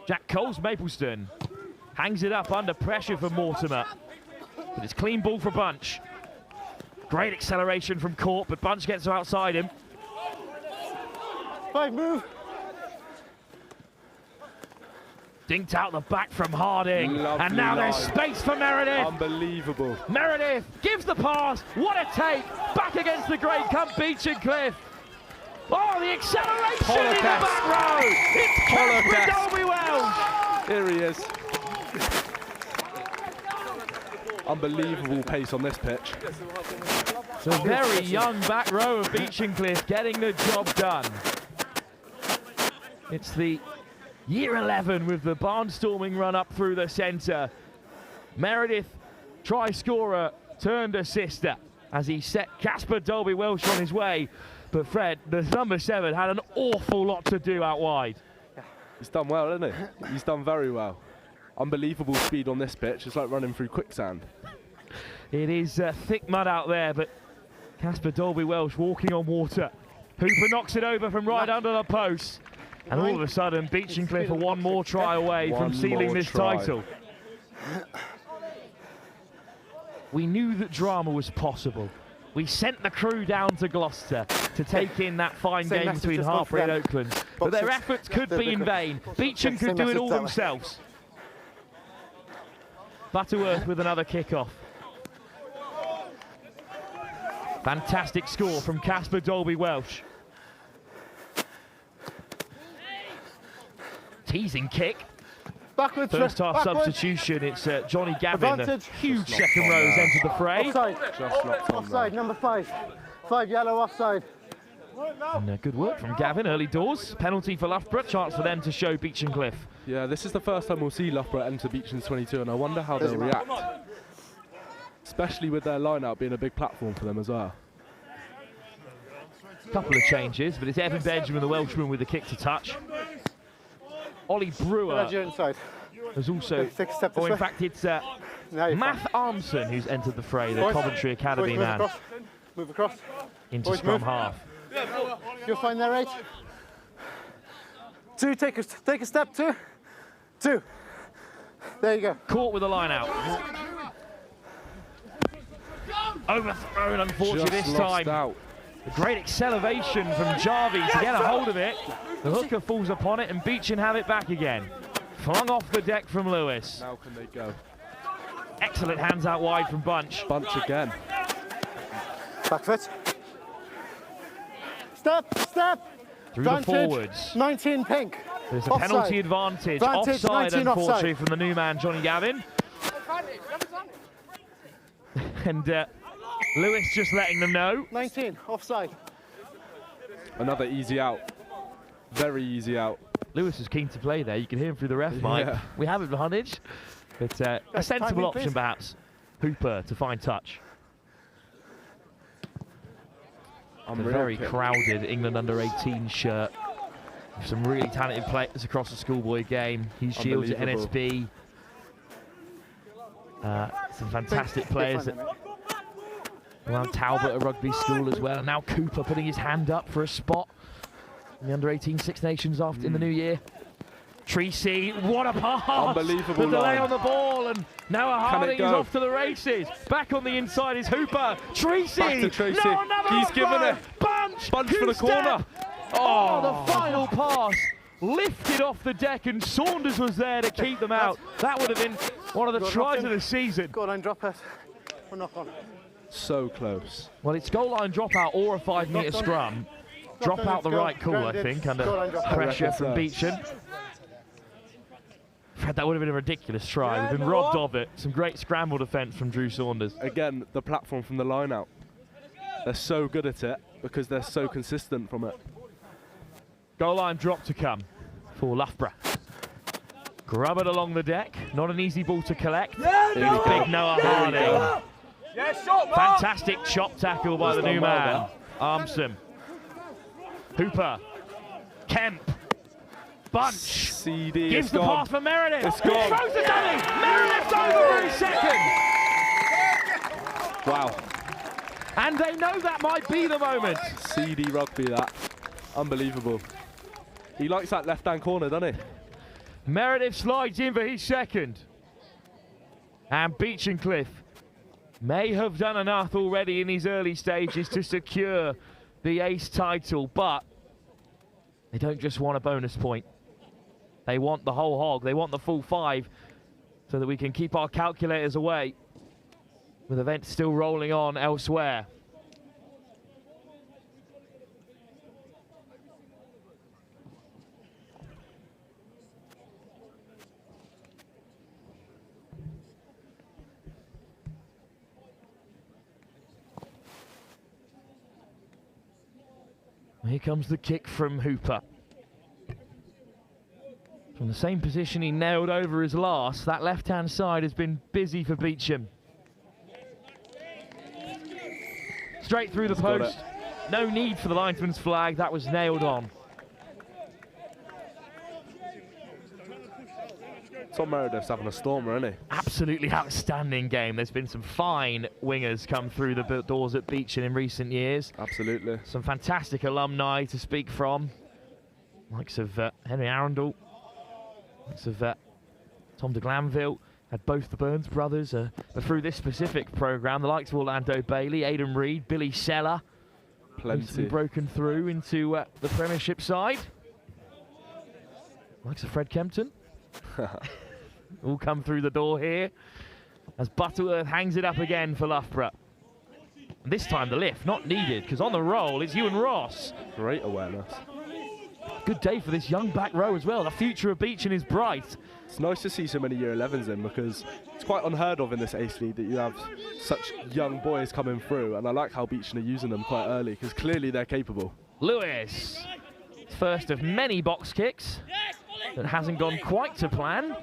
Jack Coles Mapleston hangs it up under pressure for Mortimer. But it's clean ball for Bunch. Great acceleration from Court, but Bunch gets outside him. 5, move. Dinked out the back from Harding. Lovely And now there's line. space for Meredith. Unbelievable. Meredith gives the pass. What a take. Back against the great come BEECHEN Cliff. Oh, the acceleration in the back row. It's Cameron Dolby Welsh. Here he is. Unbelievable pace on this pitch. It's a very young back row of Beechen getting the job done. It's the year 11 with the barnstorming run up through the centre. Meredith, try scorer, turned assister as he set Casper Dolby Welsh on his way. But Fred, the number 7, had an awful lot to do out wide. He's done well, hasn't he? He's done very well. Unbelievable speed on this pitch. It's like running through quicksand. It is thick mud out there, but Casper Dolby Welsh walking on water. Hooper knocks it over from right under the post. And all of a sudden, Beechen are one more try away from sealing this title. We knew that drama was possible. We sent the crew down to Gloucester to take in that fine game between Hartpury and Oakland. But their efforts could be in vain. Beechen could do it all themselves. Butterworth with another kick-off. Fantastic score from Casper Dolby Welsh. Teasing kick. Backwards. First half substitution, it's Johnny Gavin. The huge second row has entered the fray. Offside. Offside, number 5. 5 yellow offside. And good work from Gavin early doors. Penalty for Loughborough, chance for them to show Beechen. Yeah, this is the first time we'll see Loughborough enter Beechen's 22, and I wonder how they'll react. Especially with their line-out being a big platform for them as well. Couple of changes, but it's Evan Benjamin, the Welshman, with the kick to touch. Ollie Brewer has also, or in fact it's Matt Armson who's entered the fray, the Coventry Academy man. Move across. Into scrum half. You'll find there, 8. 2, take a step, 2. 2. There you go. Caught with a line out. Overthrown, unfortunately, this time. Out. A great acceleration from Jarvie to get a hold of it. The hooker falls upon it and Beechen have it back again. Flung off the deck from Lewis. Now can they go? Excellent hands out wide from Bunch. Bunch again. Back foot. Step. Through the forwards. 19 pink. There's a penalty advantage. Offside, unfortunately, from the new man, Johnny Gavin. And Lewis just letting them know. 19, offside. Another easy out. Very easy out. Lewis is keen to play there. You can hear him through the ref mic. Yeah. We have advantage, but a sensible option perhaps. Hooper to find touch. A very crowded England under-18 shirt. Some really talented players across the schoolboy game. Hugh Shields at NSB. Some fantastic players around Talbot at Rugby School as well. Now Cooper putting his hand up for a spot in the under-18 Six Nations after in the new year. Treacy, what a pass! Unbelievable. The delay on the ball, and now Harding is off to the races. Back on the inside is Hooper. Treacy! Back to Treacy. No, another He's given it. Bunch for the corner. Oh, the final pass lifted off the deck, and Saunders was there to keep them out. That would have been one of the tries of the season. Goal line drop it. Or knock on. So close. Well, it's goal line dropout or a 5-metre scrum. Drop out the right call, I think, under pressure from Beechen. Fred, that would have been a ridiculous try. We've been robbed of it. Some great scramble defence from Drew Saunders. Again, the platform from the line out. They're so good at it because they're so consistent from it. Goal line drop to come for Loughborough. Grub it along the deck. Not an easy ball to collect. It's big Noah Harding. Fantastic chop tackle by the new man, Armson. Hooper. Kemp. Bunch. CD gives the pass for Meredith. It's gone. Throws the dummy. Meredith's over in second. Wow. And they know that might be the moment. CD rugby, that. Unbelievable. He likes that left-hand corner, doesn't he? Meredith slides in for his second. And Beechen may have done enough already in these early stages to secure the ace title, but they don't just want a bonus point. They want the whole hog. They want the full 5 so that we can keep our calculators away with events still rolling on elsewhere. Here comes the kick from Hooper. From the same position he nailed over his last, that left-hand side has been busy for BEECHEN. Straight through the post. No need for the linesman's flag, that was nailed on. Tom Meredith's having a stormer, isn't he? Absolutely outstanding game. There's been some fine wingers come through the doors at BEECHEN in recent years. Absolutely. Some fantastic alumni to speak from. Likes of Henry Arundel. Likes of Tom de Glanville. Had both the Burns brothers. But through this specific programme, the likes of Orlando Bailey, Aidan Reid, Billy Seller. Plenty. Broken through into the Premiership side. Likes of Fred Kempton. All come through the door here as Butterworth hangs it up again for Loughborough. And this time the lift not needed, because on the roll is Ewan Ross. Great awareness. Good day for this young back row as well. The future of BEECHEN is bright. It's nice to see so many year 11s in, because it's quite unheard of in this Ace League that you have such young boys coming through, and I like how BEECHEN are using them quite early, because clearly they're capable. Lewis, first of many box kicks. That hasn't gone quite to plan,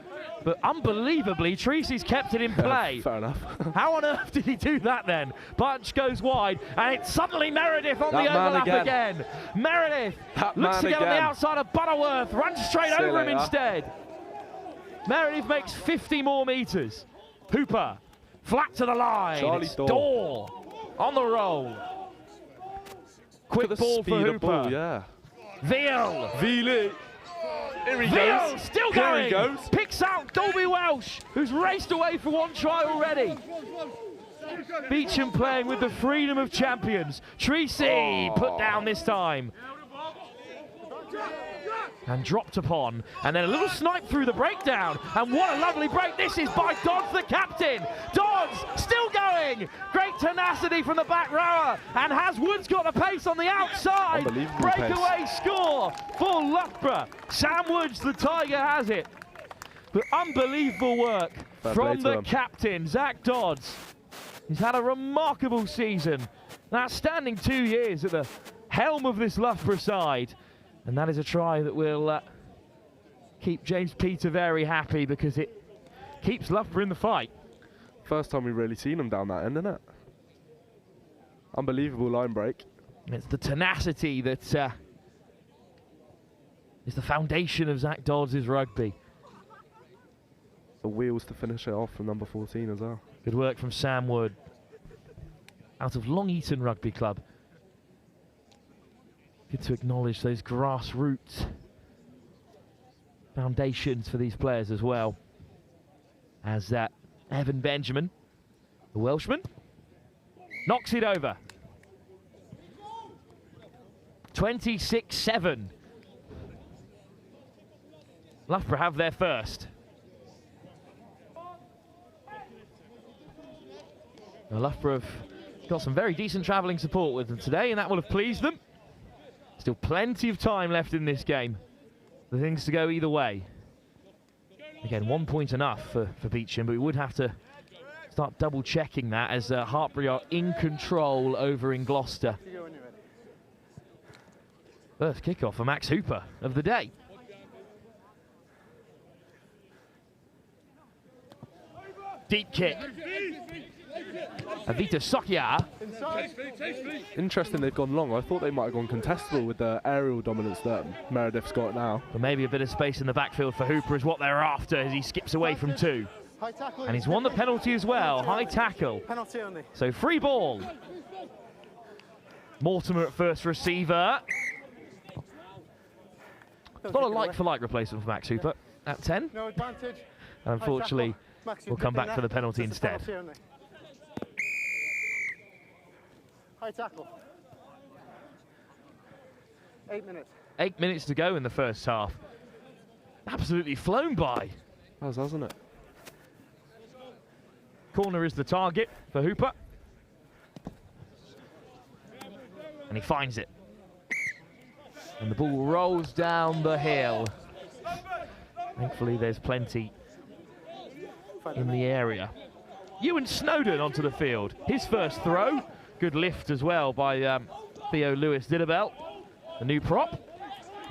but unbelievably, Treacy's kept it in play. Fair enough. How on earth did he do that then? Bunch goes wide, and it's suddenly Meredith on the overlap again. Meredith looks to get on the outside of Butterworth, runs straight over him instead. Meredith makes 50 more metres. Hooper, flat to the line. Charlie Dorr on the roll. Quick ball for Hooper. Ball, yeah. Veal. Here he goes. Still going. He goes. Picks out Dolby Welsh, who's raced away for one try already. BEECHEN playing with the freedom of champions. Treacy put down this time. And dropped upon, and then a little snipe through the breakdown, and what a lovely break this is by Dodds, the captain. Dodds still going, great tenacity from the back rower, and has Woods got the pace on the outside? Breakaway score for Loughborough. Sam Woods, the Tiger, has it. But unbelievable work from the captain, Zach Dodds. He's had a remarkable season, an outstanding 2 years at the helm of this Loughborough side. And that is a try that will keep James Peter very happy, because it keeps Loughborough in the fight. First time we've really seen him down that end, isn't it? Unbelievable line break. It's the tenacity that is the foundation of Zach Dodds' rugby. The wheels to finish it off from number 14 as well. Good work from Sam Wood out of Long Eaton Rugby Club. Good to acknowledge those grassroots foundations for these players as well. As Evan Benjamin, the Welshman, knocks it over. 26-7. Loughborough have their first. Now Loughborough have got some very decent travelling support with them today, and that will have pleased them. Still plenty of time left in this game for things to go either way. Again, 1 point enough for BEECHEN, but we would have to start double checking that, as Hartbury are in control over in Gloucester. First kickoff for Max Hooper of the day. Deep kick. Avita Sokia. Interesting they've gone long. I thought they might have gone contestable with the aerial dominance that Meredith's got now. But maybe a bit of space in the backfield for Hooper is what they're after, as he skips away from two. And he's won the penalty as well. High tackle. So free ball. Mortimer at first receiver. It's not a like-for-like replacement for Max Hooper at 10. No advantage. Unfortunately, we'll come back for the penalty instead. High tackle. 8 minutes. 8 minutes to go in the first half. Absolutely flown by. Hasn't it? Corner is the target for Hooper. And he finds it. And the ball rolls down the hill. Thankfully, there's plenty in the area. Ewan Snowden onto the field. His first throw. Good lift as well by Theo Lewis Didabel. The new prop.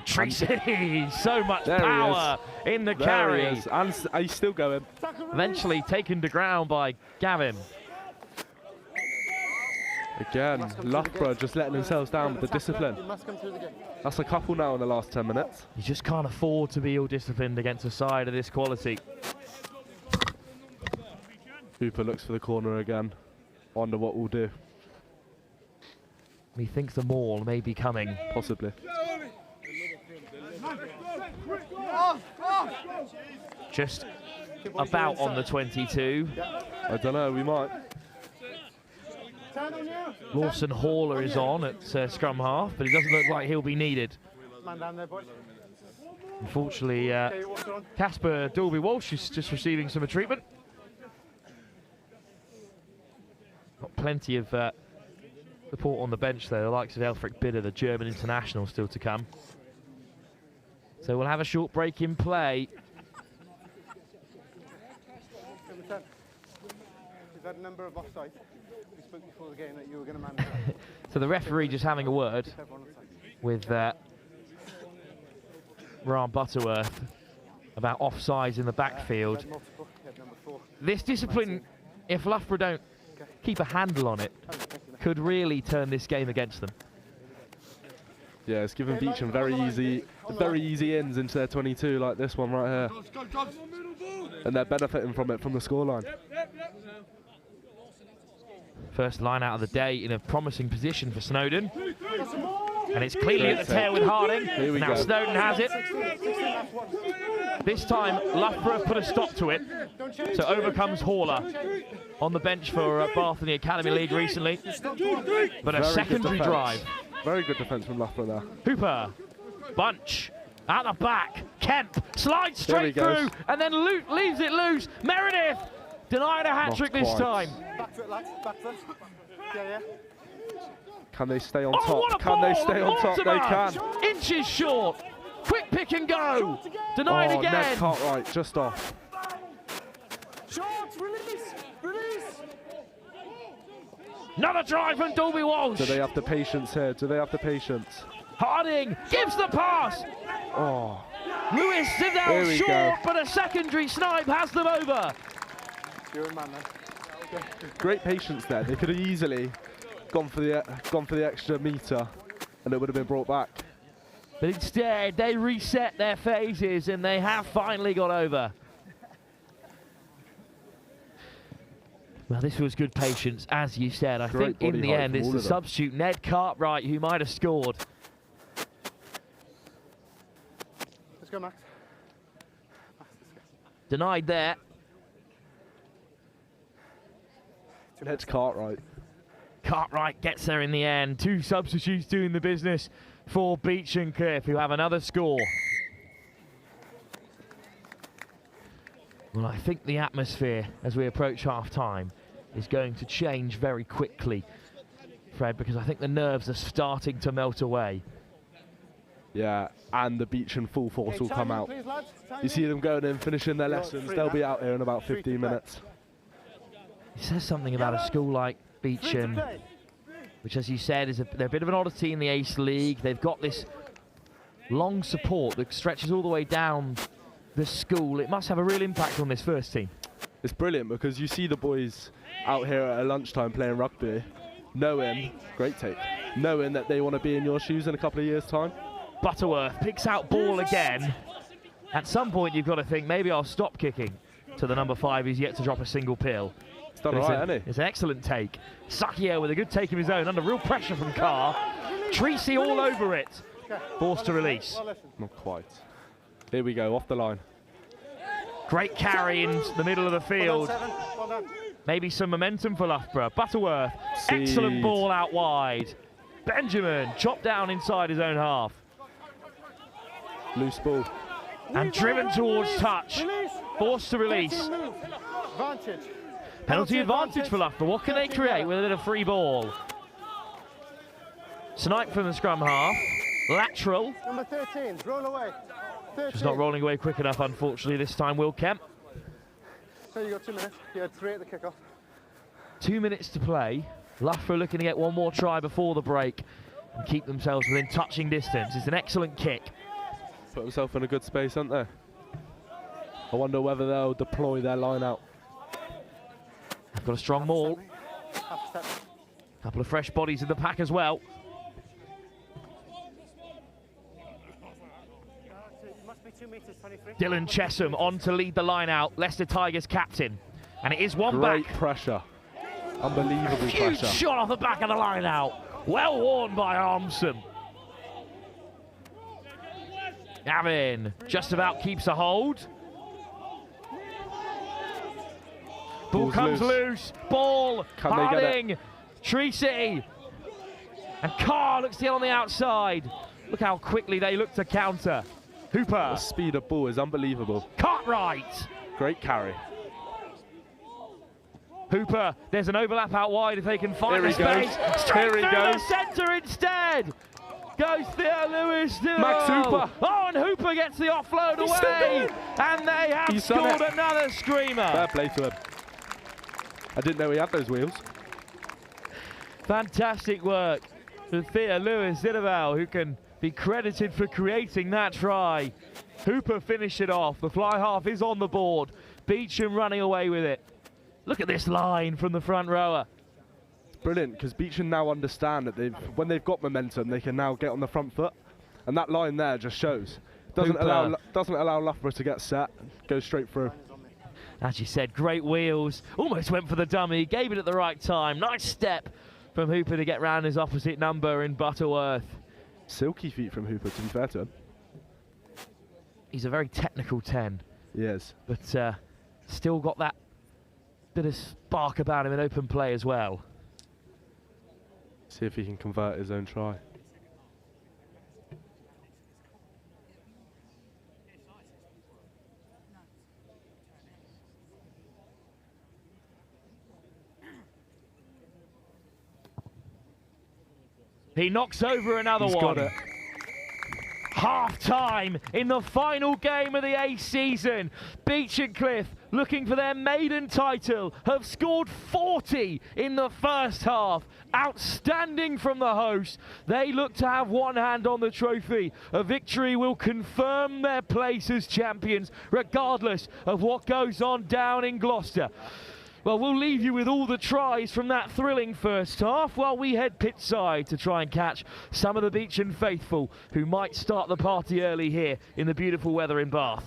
Tracy, so much power in the carry. There he is, and he's still going. Eventually taken to ground by Gavin. Again, Loughborough just letting themselves down with the discipline. That's a couple now in the last 10 minutes. You just can't afford to be ill-disciplined against a side of this quality. Hooper looks for the corner again. Wonder what we'll do. He thinks the maul may be coming. Possibly. Just about on the 22. I don't know, we might. Lawson Haller is on at scrum half, but it doesn't look like he'll be needed. Unfortunately, Casper Dolby-Walsh is just receiving some treatment. Got plenty of support on the bench there, the likes of Elfric Bidder, the German international, still to come. So we'll have a short break in play. We've had a number of offsides. We spoke before the game that you were going to man. So the referee just having a word with Ram Butterworth about offsides in the backfield. This discipline, if Loughborough don't keep a handle on it, could really turn this game against them. Yeah, it's given BEECHEN very easy ins into their 22, like this one right here. And they're benefiting from it from the scoreline. First line out of the day in a promising position for Snowden. And it's cleanly at the tail with Harding. Now Snowden has it. This time, Loughborough put a stop to it. So over comes Haller on the bench for Bath in the Academy League recently. But a secondary drive. Very good defence from Loughborough there. Hooper, Bunch, out the back. Kemp slides straight through and then leaves it loose. Meredith denied a hat-trick this time. Back foot, lads. Back foot. Yeah. Can they stay on top? Can they stay on top? They can. Inches short. Quick pick and go. Denied again. Ned Cartwright just off. Short, release. Another drive from Dolby-Walsh. Do they have the patience here? Do they have the patience? Harding gives the pass. Oh. Lewis is out short, but a secondary snipe has them over. You're a man, man. Great patience there. They could have easily gone for the extra metre, and it would have been brought back. But instead, they reset their phases, and they have finally got over. Well, this was good patience, as you said. I think in the end, it's the substitute Ned Cartwright who might have scored. Let's go, Max. Denied there. Ned's Cartwright. Cartwright gets there in the end. Two substitutes doing the business for BEECHEN Cliff, who have another score. Well, I think the atmosphere as we approach half-time is going to change very quickly, Fred, because I think the nerves are starting to melt away. Yeah, and the BEECHEN full force will come out. You see them going in, finishing their lessons. They'll be out here in about 15 minutes. It says something about a school like BEECHEN, which, as you said, they're a bit of an oddity in the Ace League. They've got this long support that stretches all the way down the school. It must have a real impact on this first team. It's brilliant because you see the boys out here at lunchtime playing rugby, knowing that they want to be in your shoes in a couple of years' time. Butterworth picks out ball again. At some point, you've got to think, maybe I'll stop kicking to the number 5 who's yet to drop a single pill. It's done right, hasn't he? It's an excellent take. Sakio with a good take of his own, under real pressure from Carr. Tracy all over it. Forced to release. Not quite. Here we go, off the line. Great carry in the middle of the field. Maybe some momentum for Loughborough. Butterworth, excellent ball out wide. Benjamin chopped down inside his own half. Loose ball. And driven towards touch. Forced to release. Penalty advantage for Loughborough. What can they create with a bit of free ball? Snipe from the scrum half. Lateral. Number 13, roll away. 13. Just not rolling away quick enough, unfortunately, this time, Will Kemp. So you got 2 minutes. You had 3 at the kickoff. 2 minutes to play. Loughborough looking to get one more try before the break. and keep themselves within touching distance. It's an excellent kick. Put themselves in a good space, haven't they? I wonder whether they'll deploy their line out. They've got a strong maul. Couple of fresh bodies in the pack as well. Dylan Chesham on to lead the line out, Leicester Tigers captain. And it is one Great back. pressure. Unbelievable Huge pressure. shot off the back of the line out. Well worn by Armson. Gavin just about keeps a hold. Ball Ball's comes loose. Ball. Can they get Harding. Treacy. And Carr looks to get on the outside. Look how quickly they look to counter. Hooper. The speed of ball is unbelievable. Cartwright. Great carry. Hooper, there's an overlap out wide if they can find Here the he goes. space. Straight Here he through goes. the centre instead. Goes Theo Lewis. Max Hooper. Oh, and Hooper gets the offload He's still away. going. And they have He's done scored it. another screamer. Fair play to him. I didn't know he had those wheels. Fantastic work from Theo Lewis Zidabel, who can be credited for creating that try. Hooper finished it off. The fly half is on the board. Beecham running away with it. Look at this line from the front rower. Brilliant, because Beechen now understand that when they've got momentum, they can now get on the front foot, and that line there just shows. Doesn't allow Loughborough to get set, goes straight through. As you said, great wheels. Almost went for the dummy, gave it at the right time. Nice step from Hooper to get round his opposite number in Butterworth. Silky feet from Hooper, to be fair to him. He's a very technical 10. He is. But still got that bit of spark about him in open play as well. See if he can convert his own try. He knocks over another He's one. got it. Half-time in the final game of the Ace season. Beechem Cliff, looking for their maiden title, have scored 40 in the first half. Outstanding from the hosts. They look to have one hand on the trophy. A victory will confirm their place as champions, regardless of what goes on down in Gloucester. Well, we'll leave you with all the tries from that thrilling first half while we head pitside to try and catch some of the Beechem faithful who might start the party early here in the beautiful weather in Bath.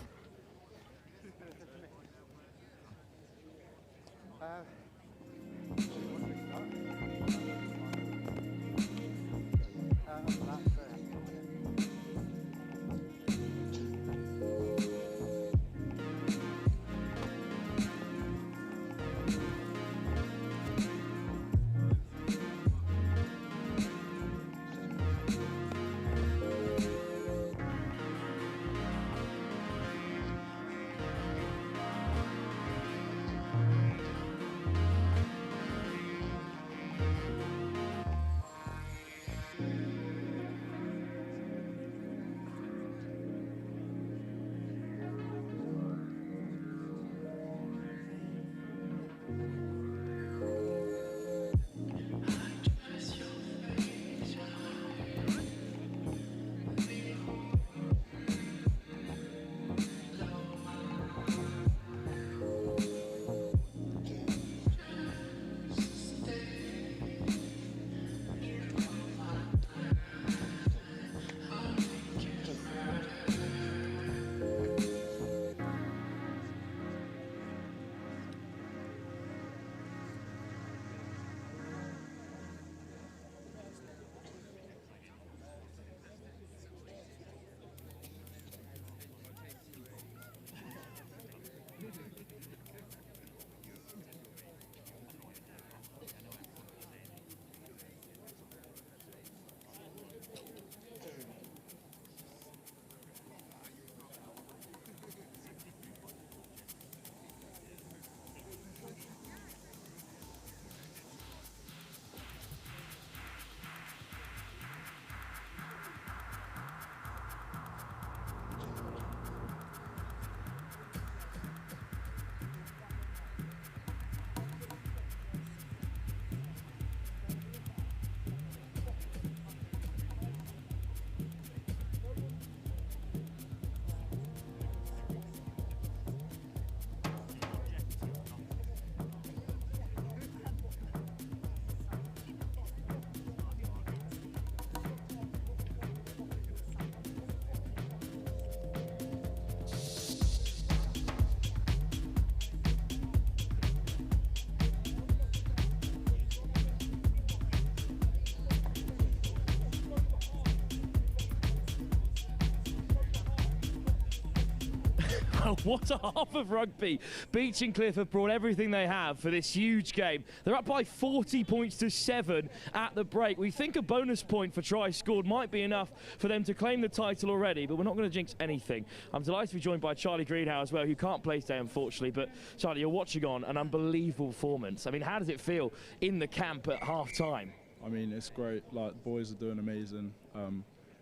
Well, what a half of rugby. Beechin Cliff have brought everything they have for this huge game. They're up by 40 points to 7 at the break. We think a bonus point for tries scored might be enough for them to claim the title already, but we're not going to jinx anything. I'm delighted to be joined by Charlie Greenhow as well, who can't play today, unfortunately. But Charlie, you're watching on an unbelievable performance. I mean, how does it feel in the camp at half-time? I mean, it's great. Like, the boys are doing amazing.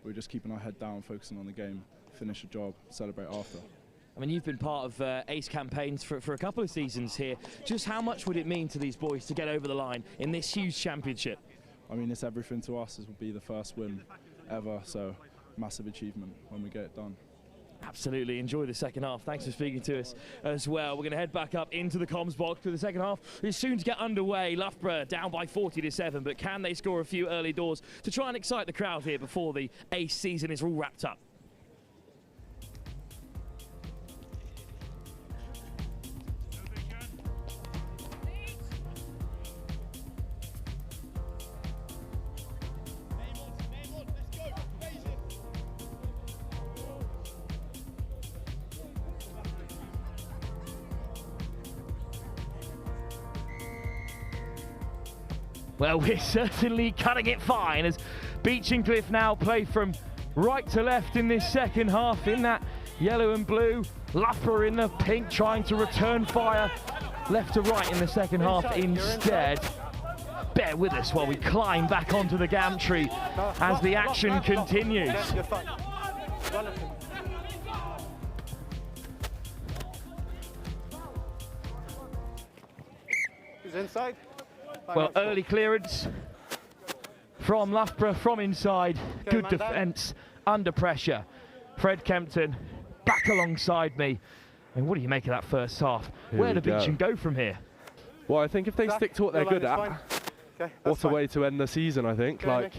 We're just keeping our head down, focusing on the game, finish the job, celebrate after. I mean, you've been part of ACE campaigns for a couple of seasons here. Just how much would it mean to these boys to get over the line in this huge championship? I mean, it's everything to us. This will be the first win ever, so massive achievement when we get it done. Absolutely. Enjoy the second half. Thanks for speaking to us as well. We're going to head back up into the comms box for the second half. It's soon to get underway. Loughborough down by 40 to 7, but can they score a few early doors to try and excite the crowd here before the ACE season is all wrapped up? Well, we're certainly cutting it fine as Beechin Cliff now play from right to left in this second half in that yellow and blue. Loughborough in the pink trying to return fire left to right in the second half instead. Bear with us while we climb back onto the gantry as the action continues. He's inside. Well, early clearance from Loughborough from inside. Good defence under pressure. Fred Kempton back alongside me. And what do you make of that first half? Where do Beechin go from here? Well, I think if they stick to what they're good at, what a way to end the season, I think. Like,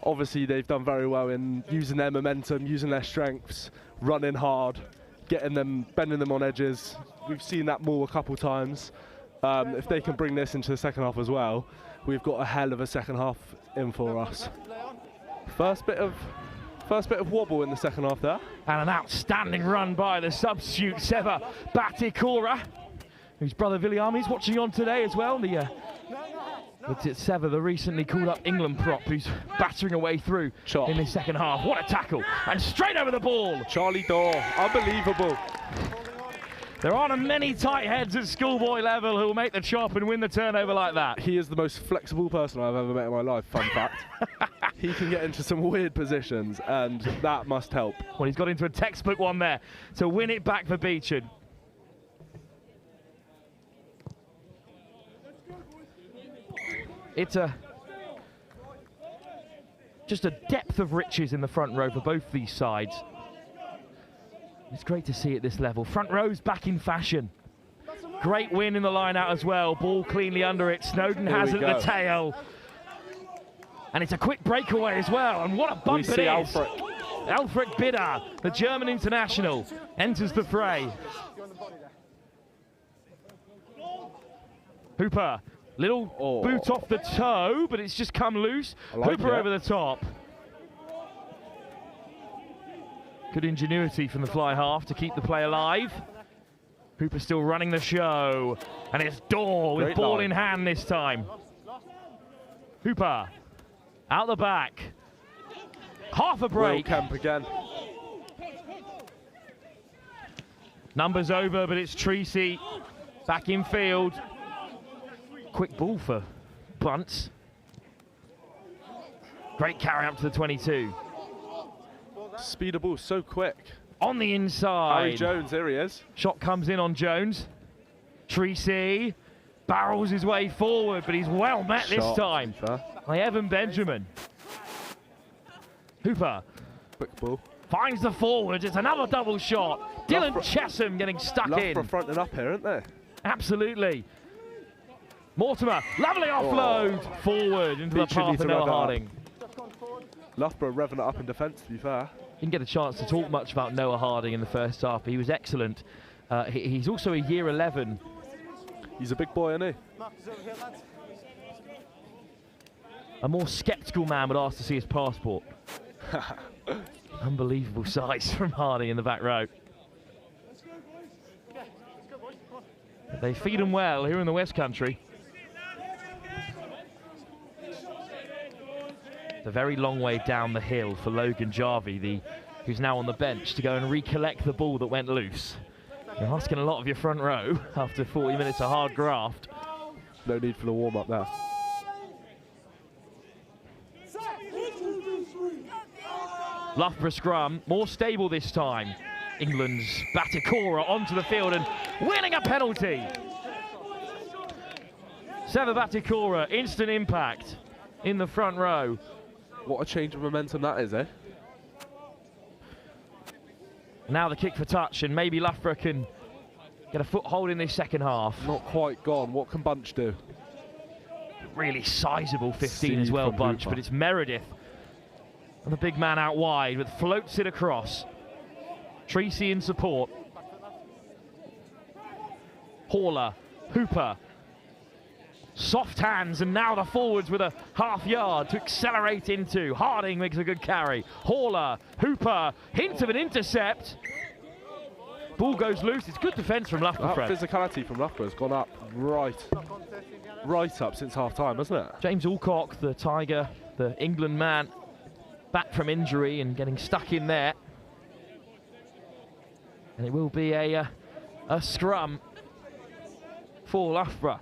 obviously they've done very well in using their momentum, using their strengths, running hard, getting them, bending them on edges. We've seen that more a couple times. If they can bring this into the second half as well, we've got a hell of a second half in for us. First bit of wobble in the second half there. And an outstanding run by the substitute Seva Batikora, whose brother Viliami's watching on today as well. Seva, the recently called up England prop, who's battering away through in the second half. What a tackle, and straight over the ball. Charlie Dorr, unbelievable. There aren't many tight heads at schoolboy level who will make the chop and win the turnover like that. He is the most flexible person I've ever met in my life, fun fact. He can get into some weird positions, and that must help. Well, he's got into a textbook one there to win it back for Beechin. It's just a depth of riches in the front row for both these sides. It's great to see at this level. Front row's back in fashion. Great win in the line out as well. Ball cleanly under it. Snowden has it at the tail. And it's a quick breakaway as well. And what a bump it is. Elfric Bidder, the German international, enters the fray. Hooper, little boot off the toe, but it's just come loose. Hooper over the top. Good ingenuity from the fly half to keep the play alive. Hooper still running the show. And it's Dorr with ball in hand this time. Hooper out the back. Half a break. Camp again. Numbers over, but it's Treacy back in field. Quick ball for Bunce. Great carry up to the 22. Speed of ball so quick. On the inside. Harry Jones, here he is. Shot comes in on Jones. Treacy barrels his way forward, but he's well met this time by Evan Benjamin. Hooper. Quick ball. Finds the forwards. It's another double shot. Dylan Chesham getting stuck in. Loughborough fronting up here, aren't they? Absolutely. Mortimer, lovely offload forward into the path of Noah Harding. Loughborough revving it up in defence, to be fair. Didn't get a chance to talk much about Noah Harding in the first half, but he was excellent. He's also a year 11. He's a big boy, isn't he? A more sceptical man would ask to see his passport. Unbelievable size from Harding in the back row. They feed them well here in the West Country. It's a very long way down the hill for Logan Jarvie, who's now on the bench, to go and recollect the ball that went loose. You're asking a lot of your front row after 40 minutes of hard graft. No need for the warm-up there. Loughborough scrum, more stable this time. England's Batikora onto the field and winning a penalty. Seva Batikora, instant impact in the front row. What a change of momentum that is, eh? Now the kick for touch, and maybe Loughborough can get a foothold in this second half. Not quite gone. What can Bunch do? Really sizable 15 as well, Bunch, but it's Meredith. And the big man out wide, but floats it across. Treacy in support. Haller, Hooper. Soft hands, and now the forwards with a half yard to accelerate into. Harding makes a good carry. Haller, Hooper, hint of an intercept. Ball goes loose. It's good defence from Loughborough. That physicality from Loughborough has gone up right up since half-time, hasn't it? James Alcock, the Tiger, the England man, back from injury and getting stuck in there. And it will be a scrum for Loughborough.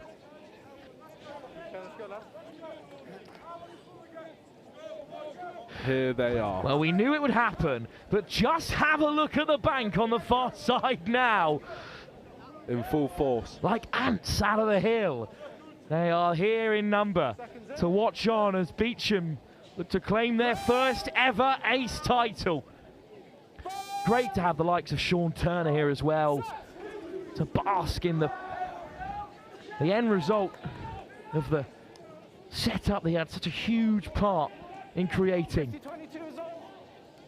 Here they are. Well, we knew it would happen, but just have a look at the bank on the far side now. In full force. Like ants out of the hill. They are here in number to watch on as Beechem look to claim their first ever ace title. Great to have the likes of Sean Turner here as well to bask in the end result of the setup they had such a huge part in creating.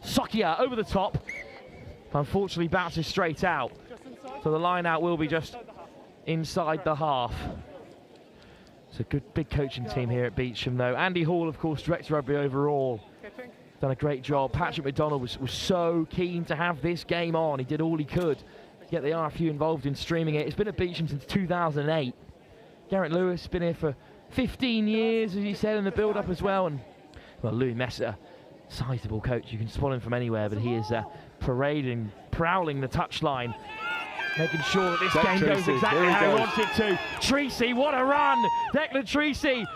Sokia over the top, unfortunately bounces straight out, so the line out will be just inside the half. It's a good big coaching team here at Beechem though. Andy Hall, of course, director of rugby overall, done a great job. Patrick McDonald was so keen to have this game on. He did all he could to get the RFU involved in streaming it. It's been at Beechem since 2008. Garrett Lewis been here for 15 years, as he said, in the build-up as well. And well, Louis Messer, sizable coach. You can spot him from anywhere, but he is parading, prowling the touchline, making sure that this game goes exactly how he wants it to. Treacy, what a run! Declan Treacy,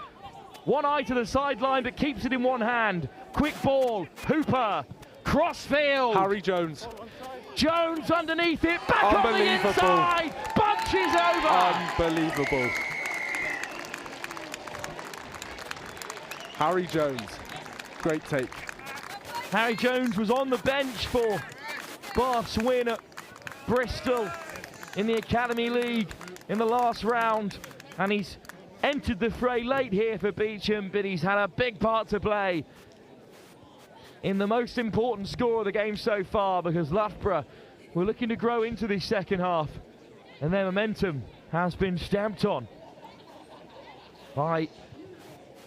one eye to the sideline, but keeps it in one hand. Quick ball, Hooper, crossfield. Harry Jones. Jones underneath it, back on the inside. Bunch is over. Unbelievable. Harry Jones, great take. Harry Jones was on the bench for Bath's win at Bristol in the Academy League in the last round, and he's entered the fray late here for Beechem, but he's had a big part to play in the most important score of the game so far, because Loughborough were looking to grow into this second half, and their momentum has been stamped on by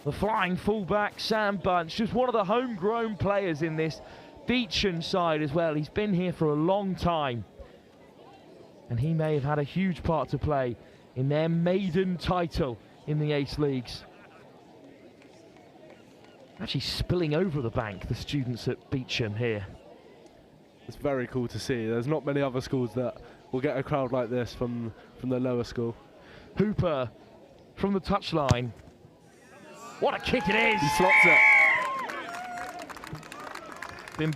the flying fullback Sam Bunch, just one of the homegrown players in this Beechem side as well. He's been here for a long time, and he may have had a huge part to play in their maiden title in the Ace Leagues. Actually spilling over the bank, the students at Beechem here. It's very cool to see. There's not many other schools that will get a crowd like this from the lower school. Hooper from the touchline. What a kick it is! He slots it. Been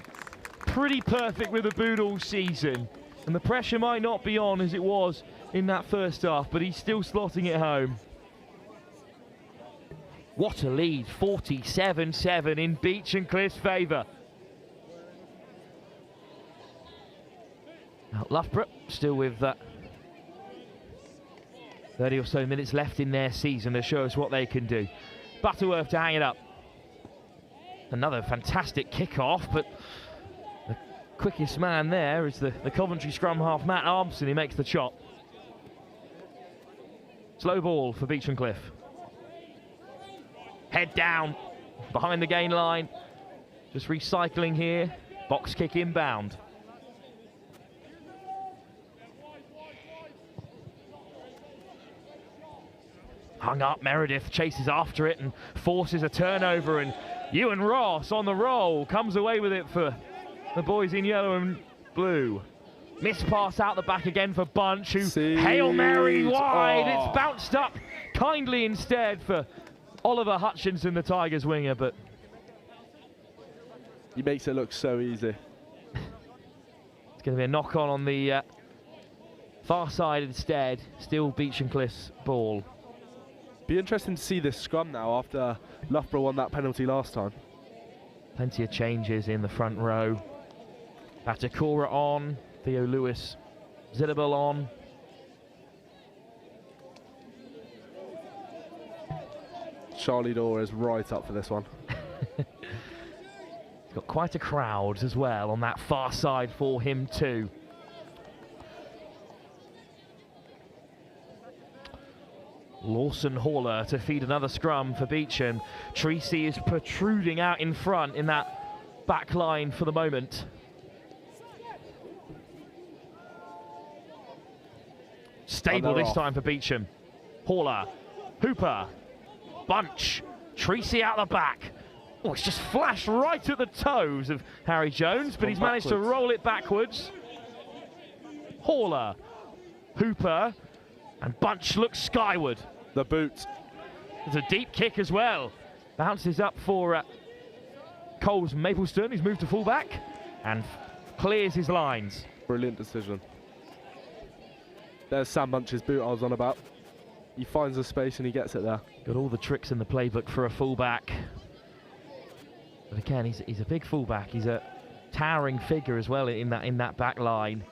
pretty perfect with the boot all season, and the pressure might not be on as it was in that first half, but he's still slotting it home. What a lead, 47-7 in Beechem Cliff's favour. Now Loughborough still with 30 or so minutes left in their season to show us what they can do. Butterworth to hang it up. Another fantastic kick-off, but the quickest man there is the Coventry scrum half, Matt Armson. He makes the chop. Slow ball for Beechem Cliff. Head down, behind the gain line. Just recycling here. Box kick inbound. Hung up, Meredith chases after it and forces a turnover, and Ewan Ross on the roll comes away with it for the boys in yellow and blue. Missed pass out the back again for Bunch, who Hail Mary wide. Oh. It's bounced up kindly instead for Oliver Hutchinson, the Tigers winger, but he makes it look so easy. It's going to be a knock on the far side instead. Still Beechem Cliff's ball. Be interesting to see this scrum now after Loughborough won that penalty last time. Plenty of changes in the front row. Batakura on, Theo Lewis, Zillable on. Charlie Dore is right up for this one. He's got quite a crowd as well on that far side for him too. Lawson Hauler to feed another scrum for Beechem. Treacy is protruding out in front in that back line for the moment. Stable this time for Beechem. Hauler, Hooper, Bunch, Treacy out the back. Oh, it's just flashed right at the toes of Harry Jones, but he's managed to roll it backwards. Hauler, Hooper, and Bunch looks skyward. The boot. There's a deep kick as well. Bounces up for Coles Mapleston, who's moved to fullback, and clears his lines. Brilliant decision. There's Sam Bunch's boot I was on about. He finds a space and he gets it there. Got all the tricks in the playbook for a fullback. But again, he's a big fullback. He's a towering figure as well in that back line.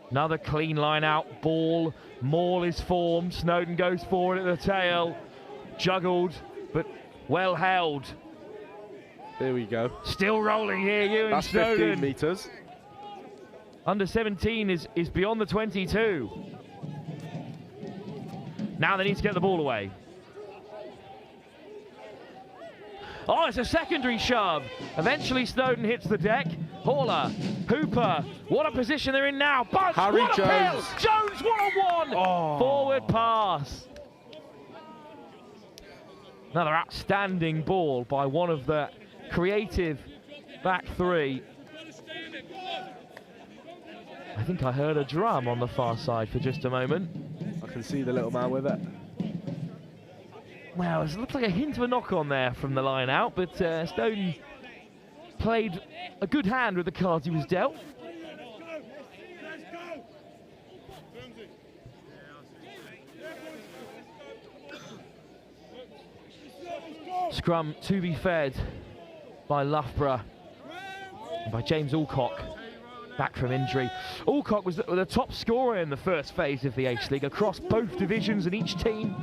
Another clean line out ball. Maul is formed. Snowden goes forward at the tail. Juggled, but well held. There we go. Still rolling here, Ewan That's Snowden. 15 metres. Under 17 is beyond the 22. Now they need to get the ball away. Oh, it's a secondary shove. Eventually Snowden hits the deck. Hauler, Hooper, what a position they're in now. Bunch, Harry what a Jones. pill. Jones, one-on-one. Oh. Forward pass. Another outstanding ball by one of the creative back three. I think I heard a drum on the far side for just a moment. I can see the little man with it. Well, it looks like a hint of a knock on there from the line out, but Snowden played a good hand with the cards he was dealt. Scrum to be fed by Loughborough and by James Alcock, back from injury. Alcock was the top scorer in the first phase of the Ace League across both divisions, and each team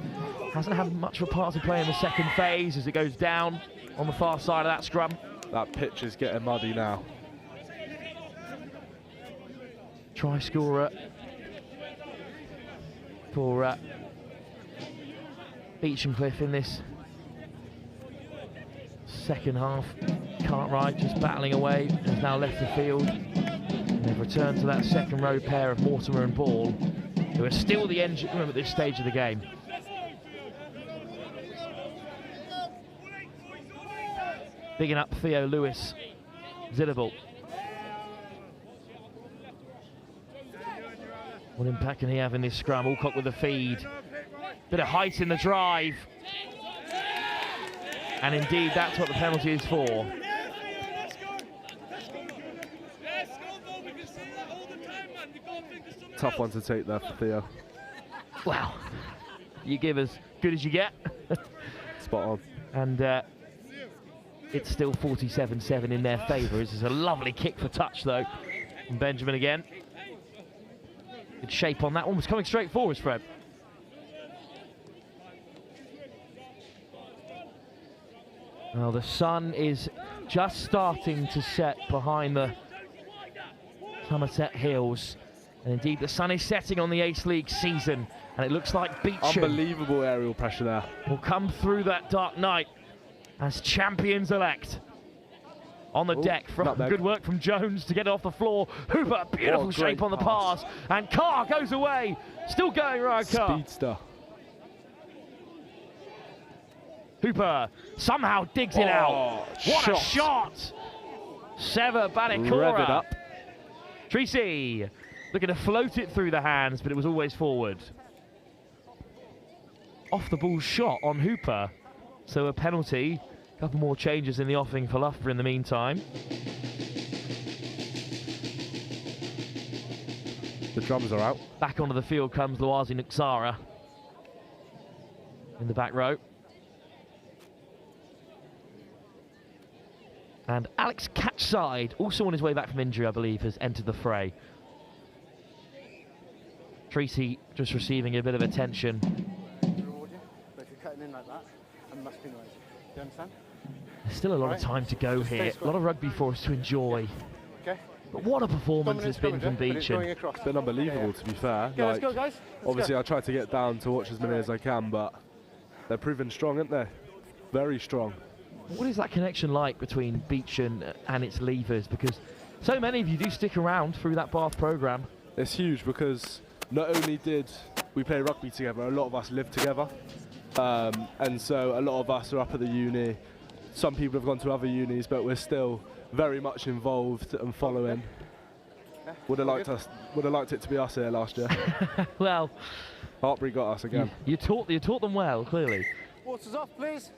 hasn't had much of a part to play in the second phase as it goes down on the far side of that scrum. That pitch is getting muddy now. Try scorer for Beechem Cliff in this second half. Cartwright just battling away, has now left the field. And they've returned to that second row pair of Mortimer and Ball, who are still the engine room at this stage of the game. Bigging up Theo Lewis, Zillable. What impact can he have in this scrum? Alcock with the feed. Bit of height in the drive. And indeed, that's what the penalty is for. Tough one to take there for Theo. Well, you give as good as you get. Spot on. And it's still 47-7 in their favour. This is a lovely kick for touch, though. And Benjamin again. Good shape on that one. Was coming straight forwards, Fred. Well, the sun is just starting to set behind the Somerset Hills. And indeed, the sun is setting on the Ace League season. And it looks like Beechem Unbelievable aerial pressure there. will come through that dark night as champions elect. on the deck. Good work from Jones to get it off the floor. Hooper, beautiful shape on the pass. And Carr goes away. Still going, Ryan Carr. Speedster. Hooper somehow digs it out. What a shot! Sever Batikora. Rev it up. Tracy looking to float it through the hands, but it was always forward. Off the ball shot on Hooper. So a penalty. A couple more changes in the offing for Loughborough in the meantime. The drums are out. Back onto the field comes Luazi Nuxara in the back row. And Alex Catchside, also on his way back from injury, I believe, has entered the fray. Tracy just receiving a bit of attention. But if you're cutting in like that, it must be noisy. Do you understand? There's still a lot of time to go here. A lot of rugby for us to enjoy. Okay. But what a performance it's been from Beechen. It's been unbelievable, to be fair. Okay, let's go, guys. Obviously, I try to get down to watch as many as I can, but they're proving strong, aren't they? Very strong. What is that connection like between Beechen and its leavers? Because so many of you do stick around through that Bath programme. It's huge because not only did we play rugby together, a lot of us live together. And so a lot of us are up at the uni. Some people have gone to other unis, but we're still very much involved and following. Would have liked it to be us here last year. Well, Hartbury got us again. You taught them well, clearly. Water's off, please.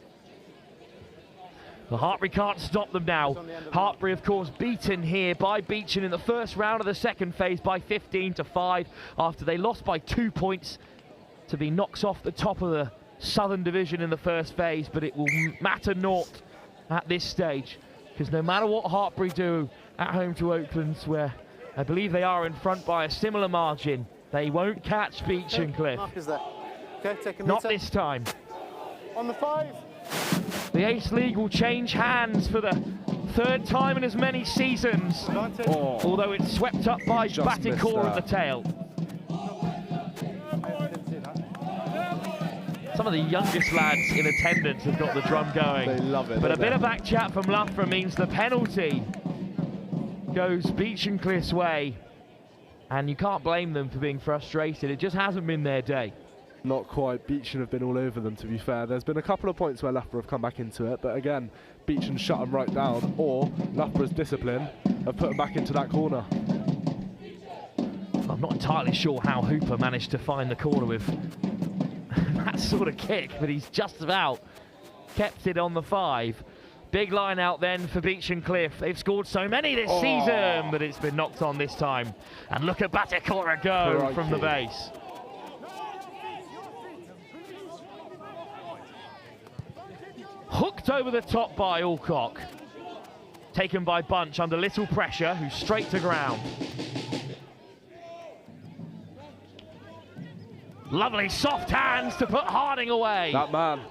Well, Hartbury can't stop them now. Hartbury, of course, beaten here by Beechen in the first round of the second phase by 15-5 after they lost by 2 points to be knocked off the top of the Southern Division in the first phase, but it will matter naught at this stage because no matter what Hartbury do at home to Oakland, where I believe they are in front by a similar margin, they won't catch Beechen, Cliff. Mark is there. Okay, take a Not meter. this time. On the 5. The Ace League will change hands for the third time in as many seasons, although it's swept up by Batikora at the tail. Some of the youngest lads in attendance have got the drum going. They love it. But a bit of back chat from Loughborough means the penalty goes Beechen Cliff's way. And you can't blame them for being frustrated. It just hasn't been their day. Not quite. Beechen have been all over them, to be fair. There's been a couple of points where Loughborough have come back into it, but again, Beechen shut them right down, or Loughborough's discipline have put them back into that corner. I'm not entirely sure how Hooper managed to find the corner with that sort of kick, but he's just about kept it on the 5. Big line out then for Beechen Cliff. They've scored so many this season, but it's been knocked on this time. And look at Batikora go from the base. Hooked over the top by Alcock. Taken by Bunch under little pressure, who's straight to ground. Lovely soft hands to put Harding away. That man.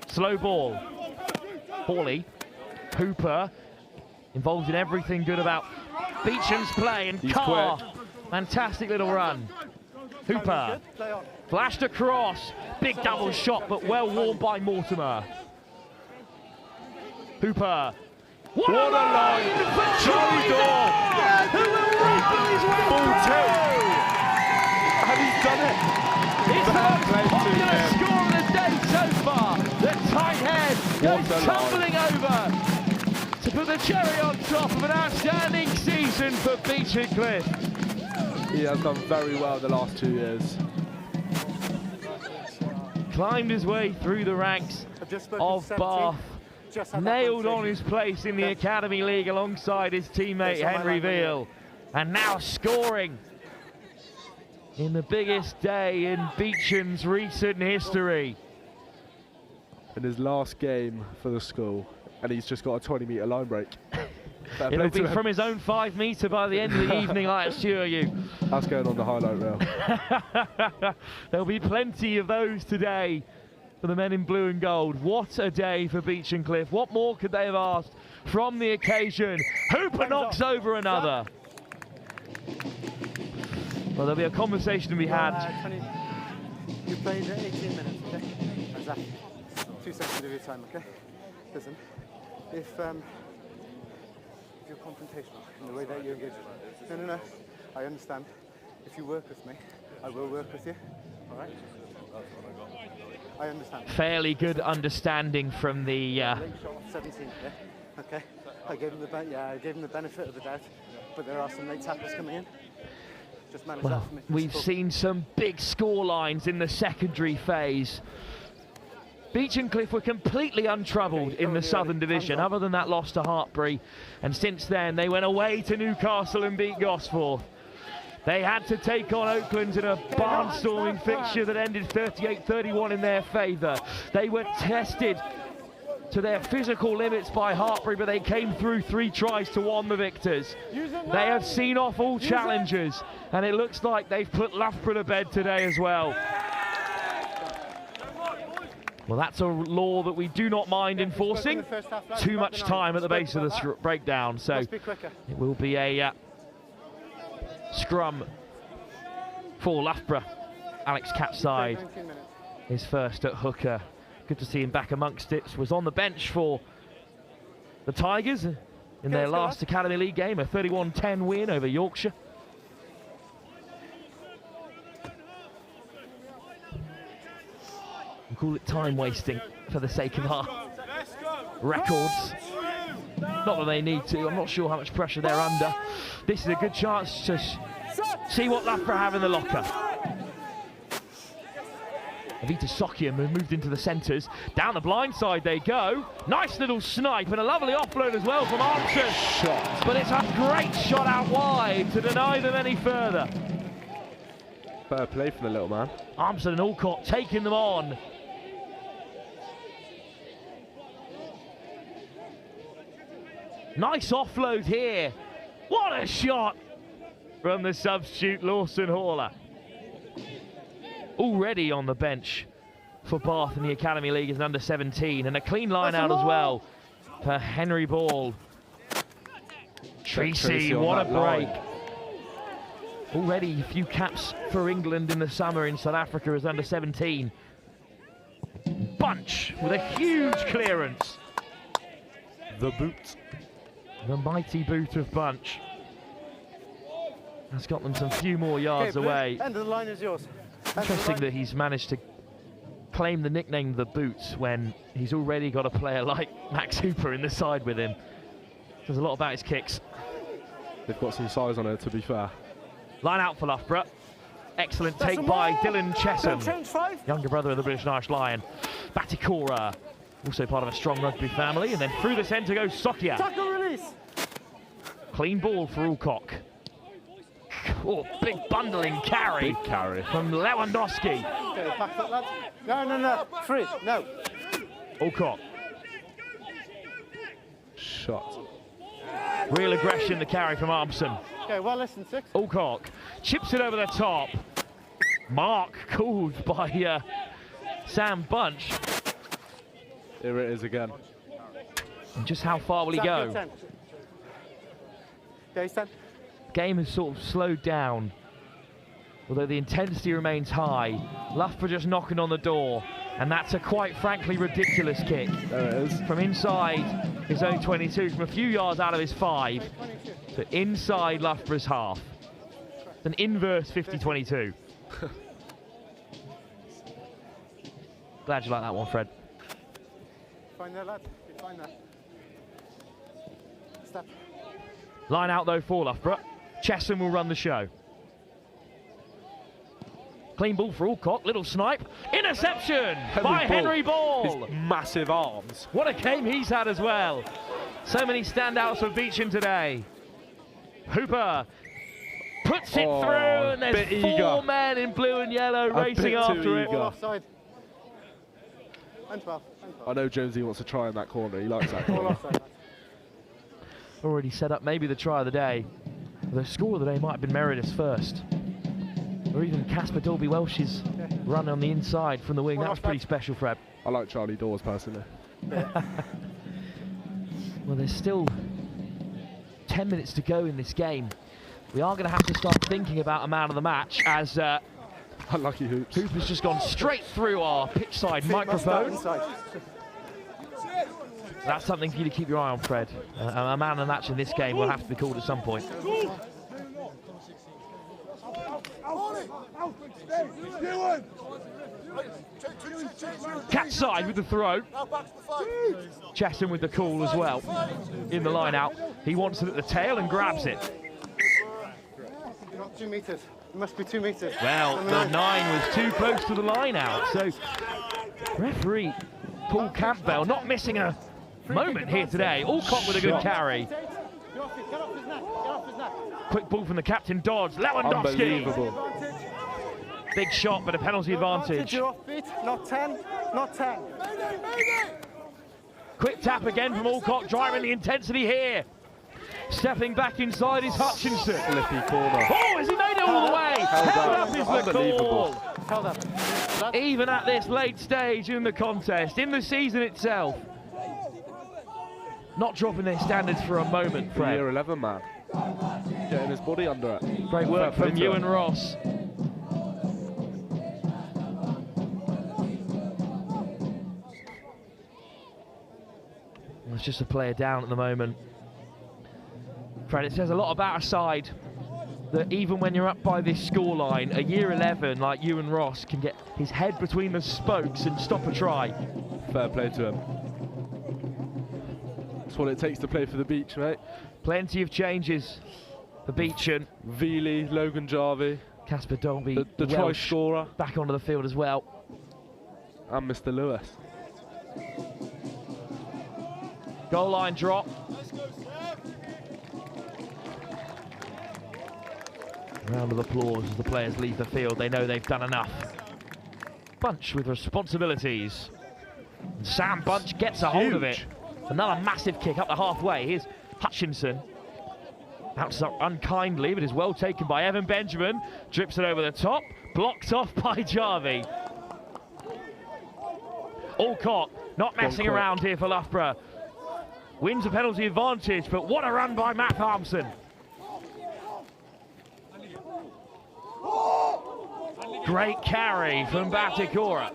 Slow ball. Hawley. Hooper. Involved in everything good about Beechen's play. And Carr. Fantastic little run. Hooper. Flashed across. Big double shot, but well worn by Mortimer. Hooper. What a line for Charlie Dawn, who will rifle his way through. And he's done it. It's the most popular score of the day so far. The tight head goes tumbling over to put the cherry on top of an outstanding season for Beechen Cliff. He has done very well the last 2 years. Climbed his way through the ranks of Bath. Nailed on his place in the Academy League alongside his teammate Henry Veal. And now scoring in the biggest day in Beechen's recent history. In his last game for the school, and he's just got a 20-metre line break. It'll be from his own 5 metre by the end of the evening, I assure you. That's going on the highlight reel. There'll be plenty of those today for the men in blue and gold. What a day for Beechen Cliff. What more could they have asked from the occasion? Hooper knocks over another. Well, there'll be a conversation to be had. You played 18 minutes, okay? How's that? 2 seconds of your time, okay? Listen, if you're confrontational in the way that you engage with me. No. I understand. If you work with me, I will work with you. All right? I understand. Fairly good understanding from the. Late shot off 17, yeah? Okay. I gave him the benefit of the doubt, but there are some late tackles coming in. Just manage that for me. We've seen some big score lines in the secondary phase. Beech and Cliff were completely untroubled in the Southern Division, other than that loss to Hartbury. And since then, they went away to Newcastle and beat Gosforth. They had to take on Oakland in a barnstorming fixture that ended 38-31 in their favour. They were tested to their physical limits by Hartbury, but they came through 3 tries to 1, the victors. They have seen off all challengers, and it looks like they've put Loughborough to bed today as well. Well, that's a law that we do not mind enforcing. Too much time at the base of the breakdown, so it will be a scrum for Loughborough. Alex Catside is first at hooker. Good to see him back amongst it. Was on the bench for the Tigers in their last Academy League game, a 31-10 win over Yorkshire. We'll call it time wasting for the sake of our records. Not that they need to. I'm not sure how much pressure they're under. This is a good chance to see what Loughborough have in the locker. Avita Sokian moved into the centres. Down the blind side they go. Nice little snipe and a lovely offload as well from Armstrong. But it's a great shot out wide to deny them any further. Fair play for the little man. Armstrong and Alcott taking them on. Nice offload here. What a shot from the substitute Lawson Haller. Already on the bench for Bath in the Academy League as an under-17, and a clean line out as well for Henry Ball. Tracy, what a break. Already a few caps for England in the summer in South Africa as under-17. Bunch with a huge clearance. The boot. The mighty boot of Bunch. That's got them some few more yards away. End of the line is yours. Interesting that he's managed to claim the nickname The Boots when he's already got a player like Max Hooper in the side with him. Says a lot about his kicks. They've got some size on it, to be fair. Line out for Loughborough. Excellent take by Dylan Chesham, younger brother of the British and Irish Lion. Batikora, also part of a strong rugby family. And then through the centre goes Sokia. Tackle release. Clean ball for Alcock. Oh, big bundling carry. Big carry. From Lewandowski. Okay, back foot, lad. No. Free. No. Alcock. Shot. Real aggression, the carry from Armson. Okay, well, listen, 6. Alcock chips it over the top. Mark called by Sam Bunch. Here it is again. And just how far will he go? Okay, he's 10. Game has sort of slowed down, although the intensity remains high. Loughborough just knocking on the door, and that's a quite frankly ridiculous kick. There it is. From inside his own 22, from a few yards out of his 5, to inside Loughborough's half. It's an inverse 50-22. Glad you like that one, Fred. Fine there, lad. You're fine there. Step. Line out though for Loughborough. Chesham will run the show. Clean ball for Alcock, little snipe. Interception by Henry Ball. His massive arms. What a game he's had as well. So many standouts for BEECHEN today. Hooper puts it through, and there's 4 men in blue and yellow racing after it. Offside. And 12. I know Jonesy wants to try in that corner. He likes that corner. Already set up maybe the try of the day. The score of the day might have been Meredith's first. Or even Casper Dolby Welsh's run on the inside from the wing. That was pretty special, Fred. I like Charlie Dawes personally. Well, there's still 10 minutes to go in this game. We are going to have to start thinking about a man of the match as Unlucky Hoops. Hooper's just gone straight through our pitch side microphone. That's something for you to keep your eye on, Fred. A man of the match in this game will have to be called at some point. Cat side with the throw. Chesham with the call as well. In the line out. He wants it at the tail and grabs it. Not 2 metres. It must be 2 metres. Well, the 9 was too close to the line out. So, referee Paul Campbell not missing a moment here today. Alcott with a good carry. Quick ball from the captain, Dodds. Lewandowski. Unbelievable. Big shot, but a penalty advantage. You're off beat. Not 10. Not 10. Quick tap again from Alcott, driving the intensity here. Stepping back inside is Hutchinson. Flippy corner. Oh, has he made it all the way? Held up is the Unbelievable. call. Held up. Even at this late stage in the contest, in the season itself. Not dropping their standards for a moment, The Fred. year 11 man. Getting his body under it. Great work from Ewan Ross. It's just a player down at the moment. Fred, it says a lot about a side that even when you're up by this scoreline, a year 11 like Ewan Ross can get his head between the spokes and stop a try. Fair play to him. That's what it takes to play for the Beach, mate. Plenty of changes for Beechen. Veely, Logan Jarvie, Casper Dolby, the try Welsh, scorer, back onto the field as well. and Mr. Lewis. Goal line drop. Round of applause as the players leave the field. They know they've done enough. Bunch with responsibilities. And Sam Bunch gets a hold of it. Another massive kick up the halfway. Here's Hutchinson. Bounced up unkindly, but is well taken by Evan Benjamin. Drips it over the top. Blocked off by Jarvie. Alcott not messing around here for Loughborough. Wins a penalty advantage, but what a run by Matt Harmson. Great carry from Batikora.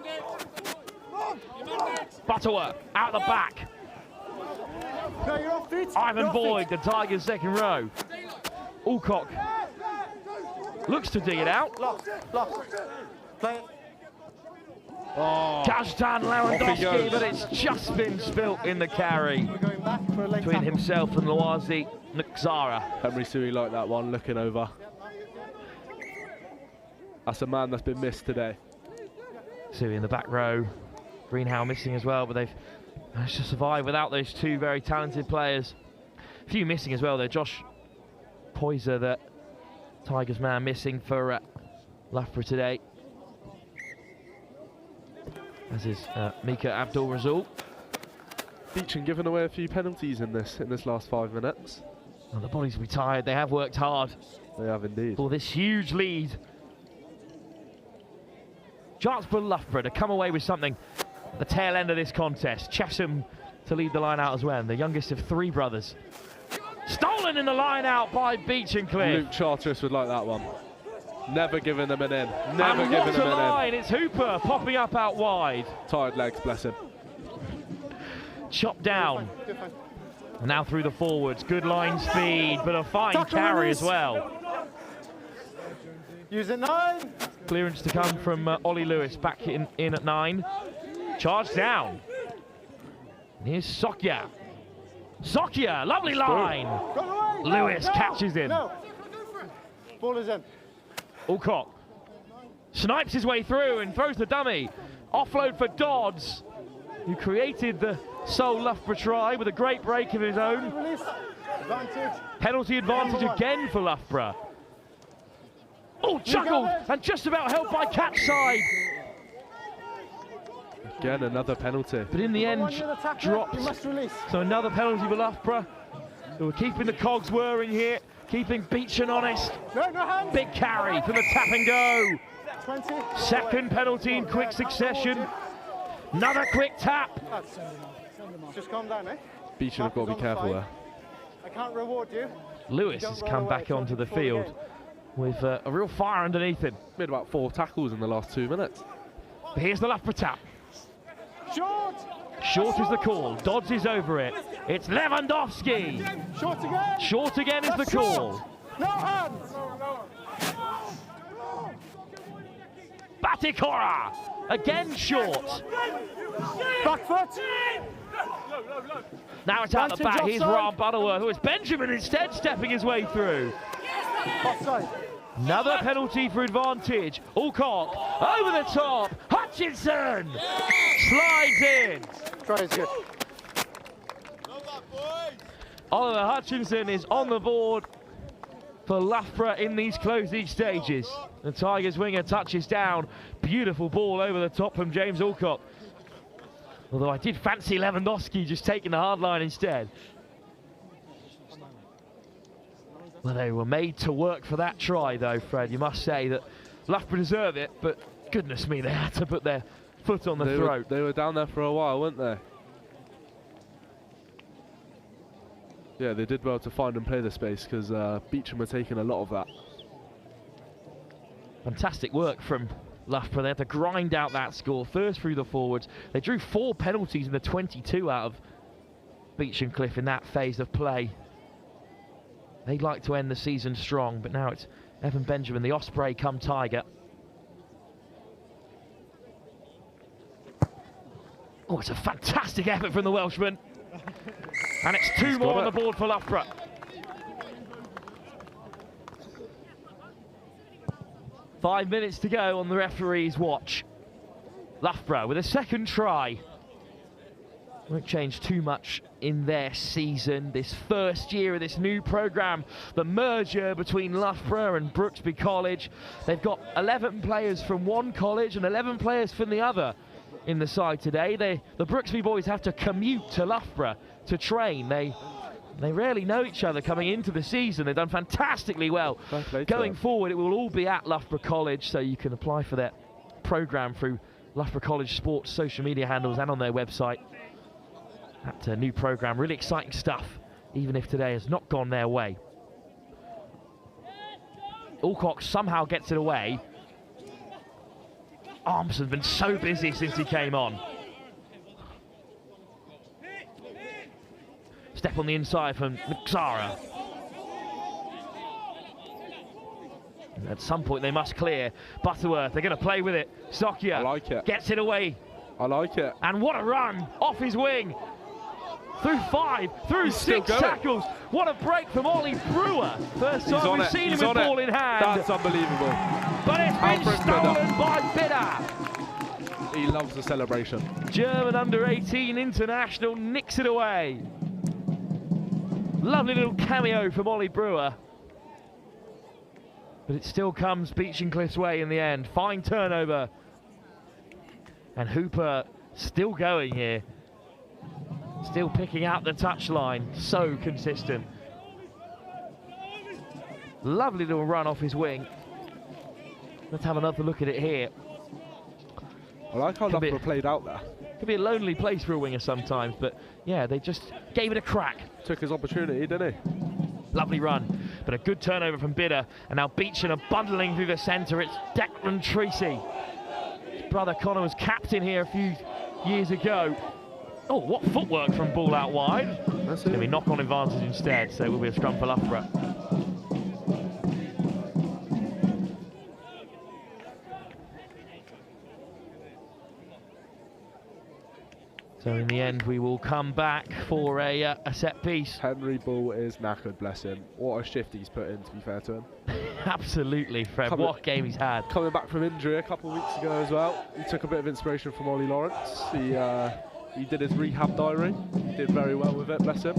Butterworth out the back. No, you're off feet. Ivan Boyd, the Tigers' second row. Alcock looks to dig it out. Lock. Play it. Oh, Kazdan Lewandowski, but it's just been spilt in the carry We're going back for a late between tackle. himself and Loazi Nkzara. Henry Sui like that one, looking over. That's a man that's been missed today. Sui in the back row. Greenhow missing as well, but they've managed to survive without those two very talented players. A few missing as well though. Josh Poyser, the Tigers man, missing for Loughborough today. As is Mika Abdul Razul. Beechen giving away a few penalties in this last 5 minutes. Well, the bodies will be tired. They have worked hard They have indeed. for this huge lead. Chance for Loughborough to come away with something at the tail end of this contest. Chesham to lead the line out as well, and the youngest of three brothers. Stolen in the line out by Beechen Cliff. Luke Charteris would like that one. Never giving them an in. Never And giving what them a an line! It's Hooper popping up out wide. in. Tired legs, bless him. Chopped down. Good find. And now through the forwards. Good line speed, but a fine Tackle carry release. as well. Use it 9. Clearance to come from Ollie Lewis back in at 9. Charge down. Here's Sokia. Sokia, lovely line. Go away. Lewis catches him. No. Ball is in. Alcott snipes his way through and throws the dummy. Offload for Dodds, who created the sole Loughborough try with a great break of his own. Release. Advantage. Penalty advantage again for Loughborough. Oh, juggled and just about helped by catch side. Again, another penalty. But in the end, One minute tackle. dropped. You must release. So another penalty for Loughborough. Who are keeping the cogs whirring here, keeping Beechen honest. No hands. Big carry from the tap and go. 20. Second penalty in quick succession. Another quick tap. Just calm down, eh? Beechen have got to be careful there. I can't reward you. Lewis has come back onto the field with a real fire underneath him. Made about 4 tackles in the last 2 minutes. But here's the Loughborough tap. Short. Short is the call. Dodds is over it. It's Lewandowski. Short again. Short again is the call. No hands. Batikora. Again short. Back foot. Now it's out the back. Here's Offside. Ron Butterworth, who is Benjamin instead stepping his way through. Offside. Another penalty for advantage. Alcock over the top. Hutchinson slides in. Try is good. Oliver Hutchinson is on the board for Loughborough in these closing stages. The Tigers winger touches down. Beautiful ball over the top from James Alcock. Although I did fancy Lewandowski just taking the hard line instead. Well, they were made to work for that try, though, Fred. You must say that Loughborough deserve it, but goodness me, they had to put their foot on the throat. They were down there for a while, weren't they? Yeah, they did well to find and play the space because BEECHEN were taking a lot of that. Fantastic work from Loughborough. They had to grind out that score first through the forwards. They drew 4 penalties in the 22 out of BEECHEN Cliff in that phase of play. They'd like to end the season strong, but now it's Evan Benjamin, the Osprey come Tiger. Oh, it's a fantastic effort from the Welshman. And it's 2 more on the board for Loughborough. Five minutes to go on the referee's watch. Loughborough with a second try. Won't change too much in their season. This first year of this new programme, the merger between Loughborough and Brooksby College. They've got 11 players from one college and 11 players from the other in the side today. The Brooksby boys have to commute to Loughborough to train. They rarely know each other coming into the season. They've done fantastically well. Going forward, it will all be at Loughborough College, so you can apply for their programme through Loughborough College Sports social media handles and on their website. That new programme, really exciting stuff, even if today has not gone their way. Alcock somehow gets it away. Armson's been so busy since he came on. Step on the inside from Xara. At some point they must clear. Butterworth, they're going to play with it. Sokia I like it. Gets it away. I like it. And what a run off his wing. Through 5, through 6 tackles. What a break from Ollie Brewer. First time we've seen him with ball in hand. That's unbelievable. But it's been stolen by Bidder. He loves the celebration. German under-18 international nicks it away. Lovely little cameo from Ollie Brewer. But it still comes BEECHEN Cliff's way in the end. Fine turnover. And Hooper still going here. Still picking out the touchline. So consistent. Lovely little run off his wing. Let's have another look at it here. I like how Loughborough played out there. Could be a lonely place for a winger sometimes, but yeah, they just gave it a crack. Took his opportunity, didn't he? Lovely run, but a good turnover from Bidder. And now BEECHEN are bundling through the centre. It's Declan Treacy. His brother Connor was captain here a few years ago. Oh, what footwork from ball out wide. It's going to be knock-on advantage instead, so it will be a scrum for Loughborough. So in the end, we will come back for a set piece. Henry Bull is knackered, bless him. What a shift he's put in, to be fair to him. Absolutely, Fred. What a game he's had. Coming back from injury a couple of weeks ago as well. He took a bit of inspiration from Ollie Lawrence. He did his rehab diary. Did very well with it, bless him.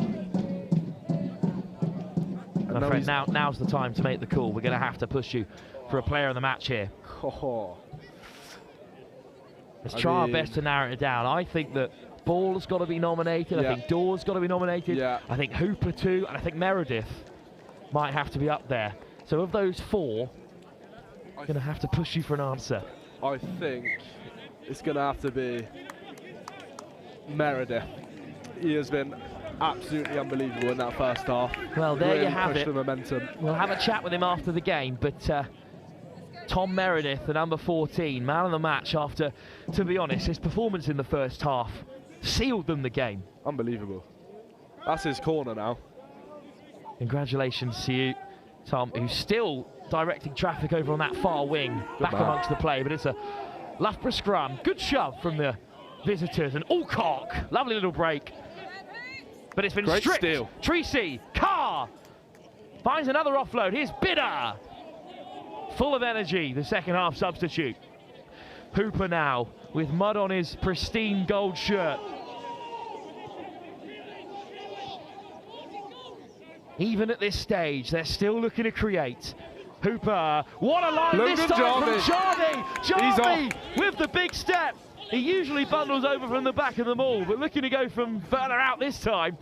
And Fred, now's the time to make the call. We're going to have to push you for a player of the match here. Let's try our best to narrow it down. I think that Ball's got to be nominated. I think Dawes got to be nominated. I think Hooper too, and I think Meredith might have to be up there. So of those 4, I'm going to have to push you for an answer. I think it's going to have to be Meredith. He has been absolutely unbelievable in that first half. Well, there you have it. The momentum. We'll have a chat with him after the game, but Tom Meredith, the number 14, man of the match after, to be honest, his performance in the first half sealed them the game. Unbelievable. That's his corner now. Congratulations to you, Tom, who's still directing traffic over on that far wing, back amongst the play, but it's a Loughborough scrum. Good shove from the visitors, and Alcock, lovely little break. But it's been Great stripped. steal. Treacy, Carr, finds another offload. Here's Bidder. Full of energy, the second half substitute. Hooper now, with mud on his pristine gold shirt. Even at this stage, they're still looking to create. Hooper, what a line Look this at time from Jarvie. Jarvie with the big step. He usually bundles over from the back of the maul, but looking to go from further out this time.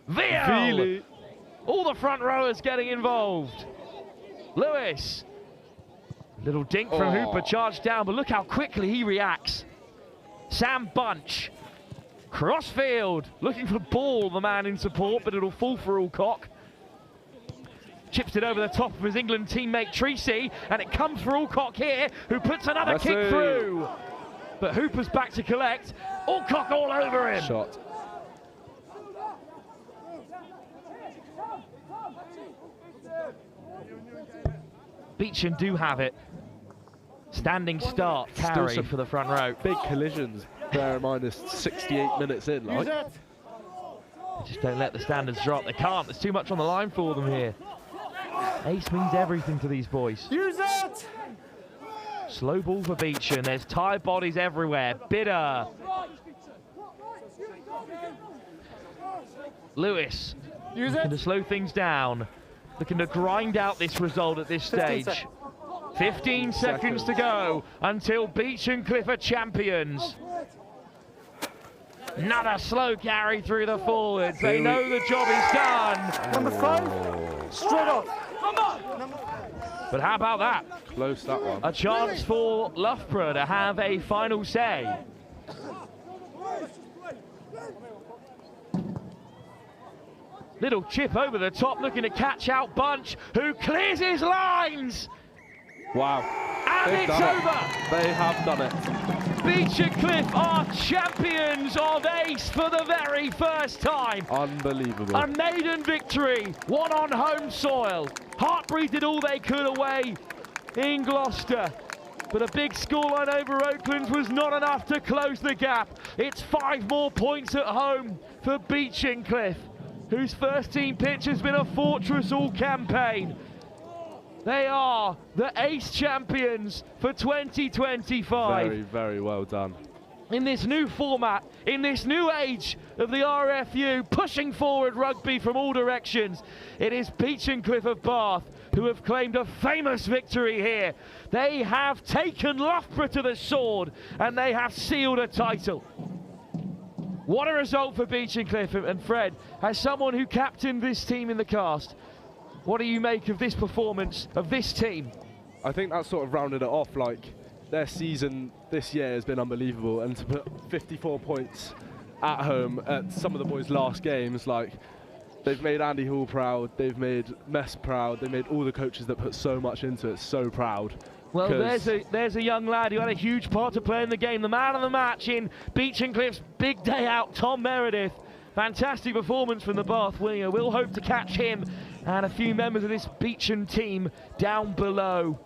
Veal. All the front rowers getting involved. Lewis. Little dink from Hooper, charged down, but look how quickly he reacts. Sam Bunch. Crossfield, looking for Ball, the man in support, but it'll fall for Alcock. Chips it over the top of his England teammate Treacy, and it comes for Alcock here, who puts another kick through. But Hooper's back to collect. Alcock all over him. Shot. Beechen do have it. Standing start carry for the front row. Big collisions. Bear in mind, it's 68 minutes in. Like. Just don't let the standards drop. They can't. There's too much on the line for them here. Ace means everything to these boys. Use it! Slow ball for Beechen. There's tired bodies everywhere. Bidder. Lewis. Looking to slow things down. Looking to grind out this result at this stage. 15 seconds to go until Beechen Cliff are champions. Another slow carry through the forwards. They know the job is done. Number 5, straight off. But how about that? Close that one. A chance for Loughborough to have a final say. Little chip over the top, looking to catch out Bunch, who clears his lines. Wow. And They've it's done over. it. They have done it. Beechen Cliff are champions of Ace for the very first time. Unbelievable. A maiden victory, won on home soil. Hartbury did all they could away in Gloucester. But a big scoreline over Oaklands was not enough to close the gap. It's 5 more points at home for Beechen Cliff, whose first team pitch has been a fortress all campaign. They are the Ace champions for 2025. Very, very well done. In this new format, in this new age of the RFU, pushing forward rugby from all directions, it is Beechen Cliff of Bath who have claimed a famous victory here. They have taken Loughborough to the sword and they have sealed a title. What a result for Beechen Cliff. And Fred, as someone who captained this team in the cast, what do you make of this performance of this team? I think that sort of rounded it off. Like, their season this year has been unbelievable, and to put 54 points at home at some of the boys' last games, like, they've made Andy Hall proud, they've made Mess proud, they made all the coaches that put so much into it so proud. Well, there's a young lad who had a huge part to play in the game, the man of the match in Beechen Cliff's big day out, Tom Meredith. Fantastic performance from the Bath winger. We'll hope to catch him and a few members of this Beechen team down below.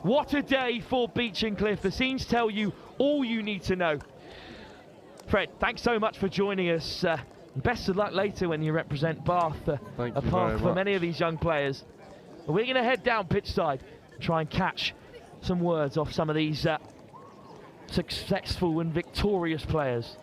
What a day for Beechen Cliff. The scenes tell you all you need to know. Fred, thanks so much for joining us. Best of luck later when you represent Bath, a path for many of these young players. We're going to head down pitch side, try and catch some words off some of these successful and victorious players.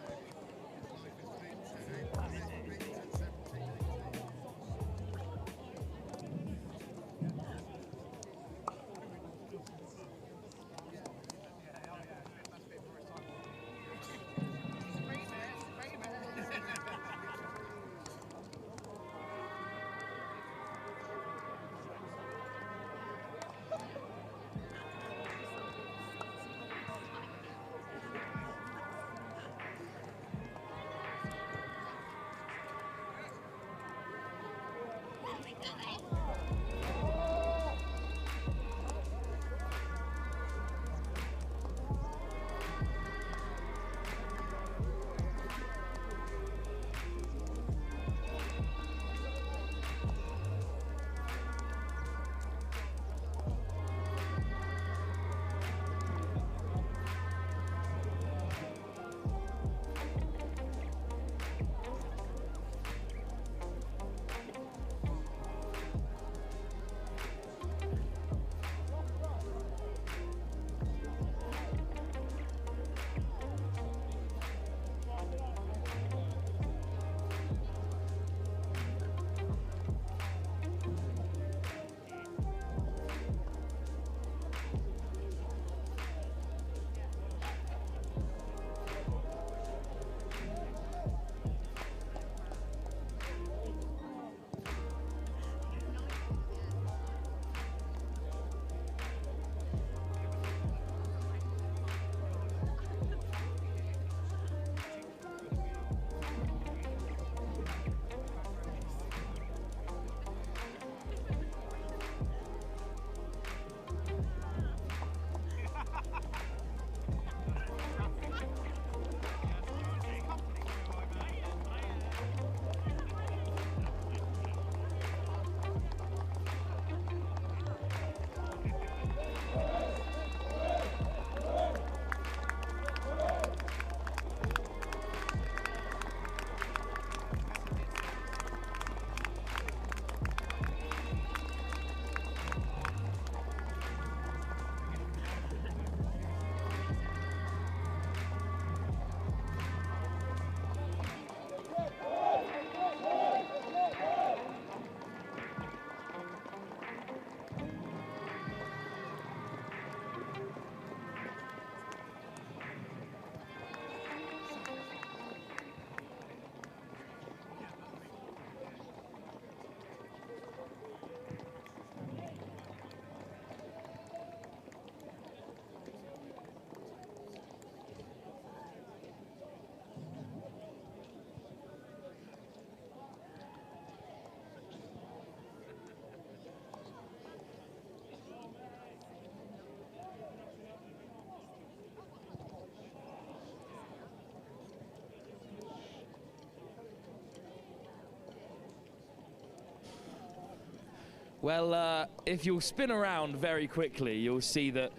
Well, if you'll spin around very quickly, you'll see that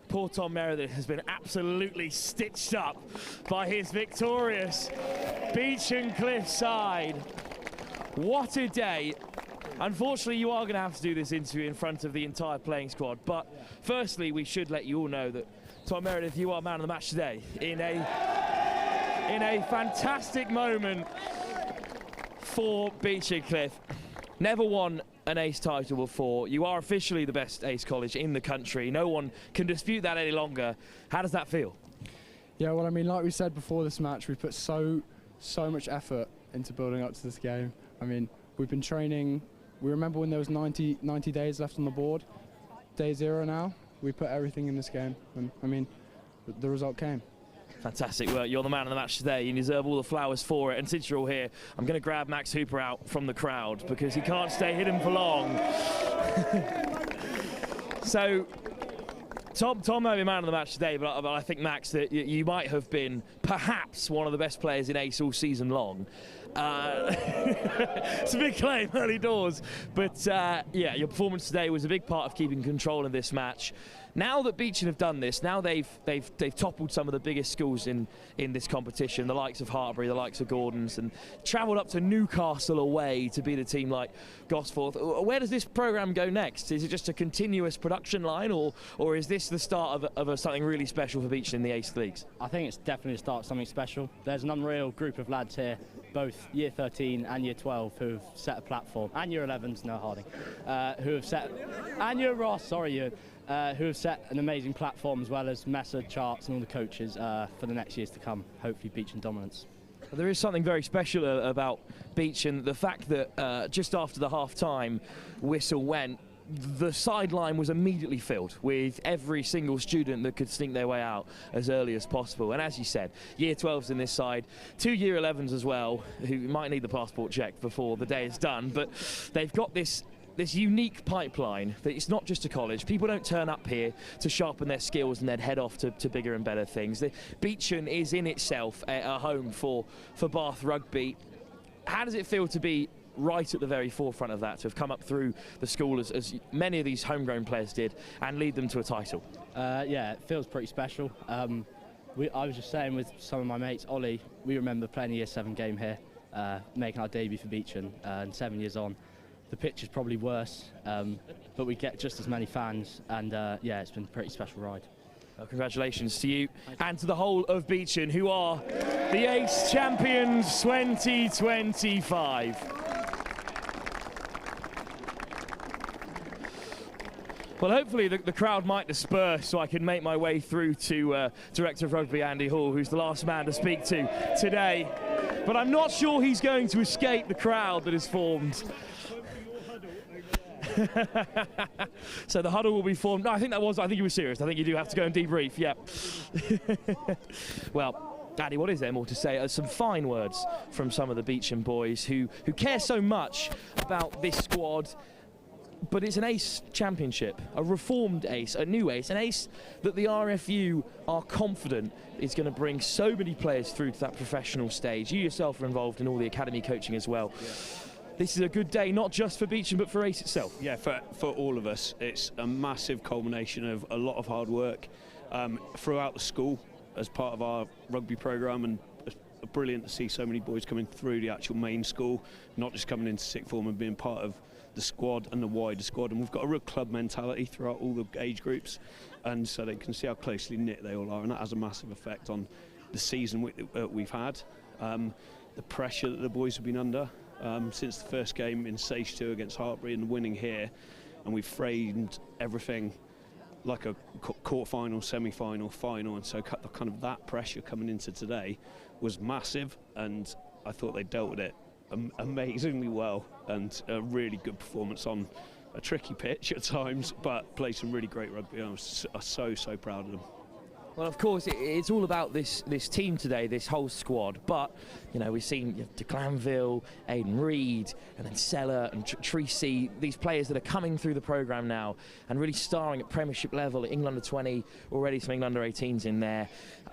poor Tom Meredith has been absolutely stitched up by his victorious Beechen Cliff side. What a day. Unfortunately, you are going to have to do this interview in front of the entire playing squad, but firstly, we should let you all know that Tom Meredith, you are man of the match today in a fantastic moment for Beechen Cliff. Never won an ace title before. You are officially the best ace college in the country. No one can dispute that any longer. How does that feel? Yeah, well, I mean, like we said before this match, we put so much effort into building up to this game. I mean, we've been training. We remember when there was 90 days left on the board. Day 0 now. We put everything in this game, and I mean, the result came. Fantastic work. You're the man of the match today. You deserve all the flowers for it. And since you're all here, I'm going to grab Max Hooper out from the crowd because he can't stay hidden for long. So, Tom may be man of the match today, but I think, Max, that you might have been perhaps one of the best players in ace all season long. It's a big claim early doors, but yeah, your performance today was a big part of keeping control in this match. Now that Beechen have done this, now they've toppled some of the biggest schools in this competition, the likes of Hartbury, the likes of Gordon's, and travelled up to Newcastle away to beat a team like Gosforth. Where does this programme go next? Is it just a continuous production line, or is this the start of something really special for Beechen in the Ace Leagues? I think it's definitely the start of something special. There's an unreal group of lads here, both Year 13 and Year 12, who have set a platform, and Year 11s, no Harding, who have set, and Year Ross, sorry Ewan, who have set an amazing platform, as well as Messer, Charts and all the coaches for the next years to come, hopefully Beechen dominance. There is something very special about Beechen, the fact that just after the half-time whistle went, the sideline was immediately filled with every single student that could sneak their way out as early as possible. And as you said, Year 12s in this side, 2 Year 11s as well, who might need the passport check before the day is done, but they've got this unique pipeline that it's not just a college. People don't turn up here to sharpen their skills and then head off to bigger and better things. Beechen is in itself a home for Bath Rugby. How does it feel to be right at the very forefront of that, to have come up through the school as many of these homegrown players did and lead them to a title? Yeah, it feels pretty special. I was just saying with some of my mates, Ollie, we remember playing a Year 7 game here, making our debut for Beechen, and 7 years on. The pitch is probably worse, but we get just as many fans, and yeah, it's been a pretty special ride. Well, congratulations to you and to the whole of Beechen, who are the Ace Champions 2025. Well, hopefully the crowd might disperse so I can make my way through to Director of Rugby Andy Hall, who's the last man to speak to today. But I'm not sure he's going to escape the crowd that is formed. So the huddle will be formed. No, I think he was serious. I think you do have to go and debrief, yeah. Well, Andy, what is there more to say? Some fine words from some of the Beechen boys who care so much about this squad. But it's an ace championship, a reformed ace, a new ace, an ace that the RFU are confident is going to bring so many players through to that professional stage. You yourself are involved in all the academy coaching as well. Yeah. This is a good day, not just for Beechen, but for ace itself. Yeah, for all of us. It's a massive culmination of a lot of hard work throughout the school as part of our rugby programme, and brilliant to see so many boys coming through the actual main school, not just coming into sixth form and being part of the squad and the wider squad. And we've got a real club mentality throughout all the age groups, and so they can see how closely knit they all are, and that has a massive effect on the season we've had. The pressure that the boys have been under since the first game in Stage 2 against Hartbury and winning here, and we've framed everything like a quarter-final, semi-final, final, and so kind of that pressure coming into today was massive, and I thought they dealt with it amazingly well, and a really good performance on a tricky pitch at times, but played some really great rugby. I was so proud of them. Well, of course, it's all about this team today, this whole squad. But, you know, we've seen De Glanville, Aidan Reid, and then Seller and Treacy, these players that are coming through the programme now and really starring at Premiership level, at England under-20, already some England under-18s in there.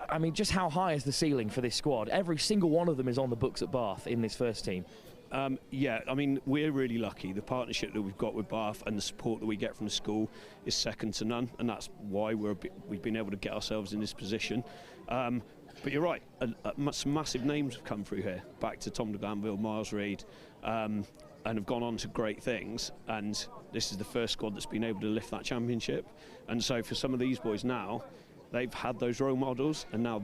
I mean, just how high is the ceiling for this squad? Every single one of them is on the books at Bath in this first team. Yeah, I mean, we're really lucky. The partnership that we've got with Bath and the support that we get from the school is second to none, and that's why we've been able to get ourselves in this position. But you're right, some massive names have come through here, back to Tom de Glanville, Miles Reid, and have gone on to great things, and this is the first squad that's been able to lift that championship. And so for some of these boys now, they've had those role models, and now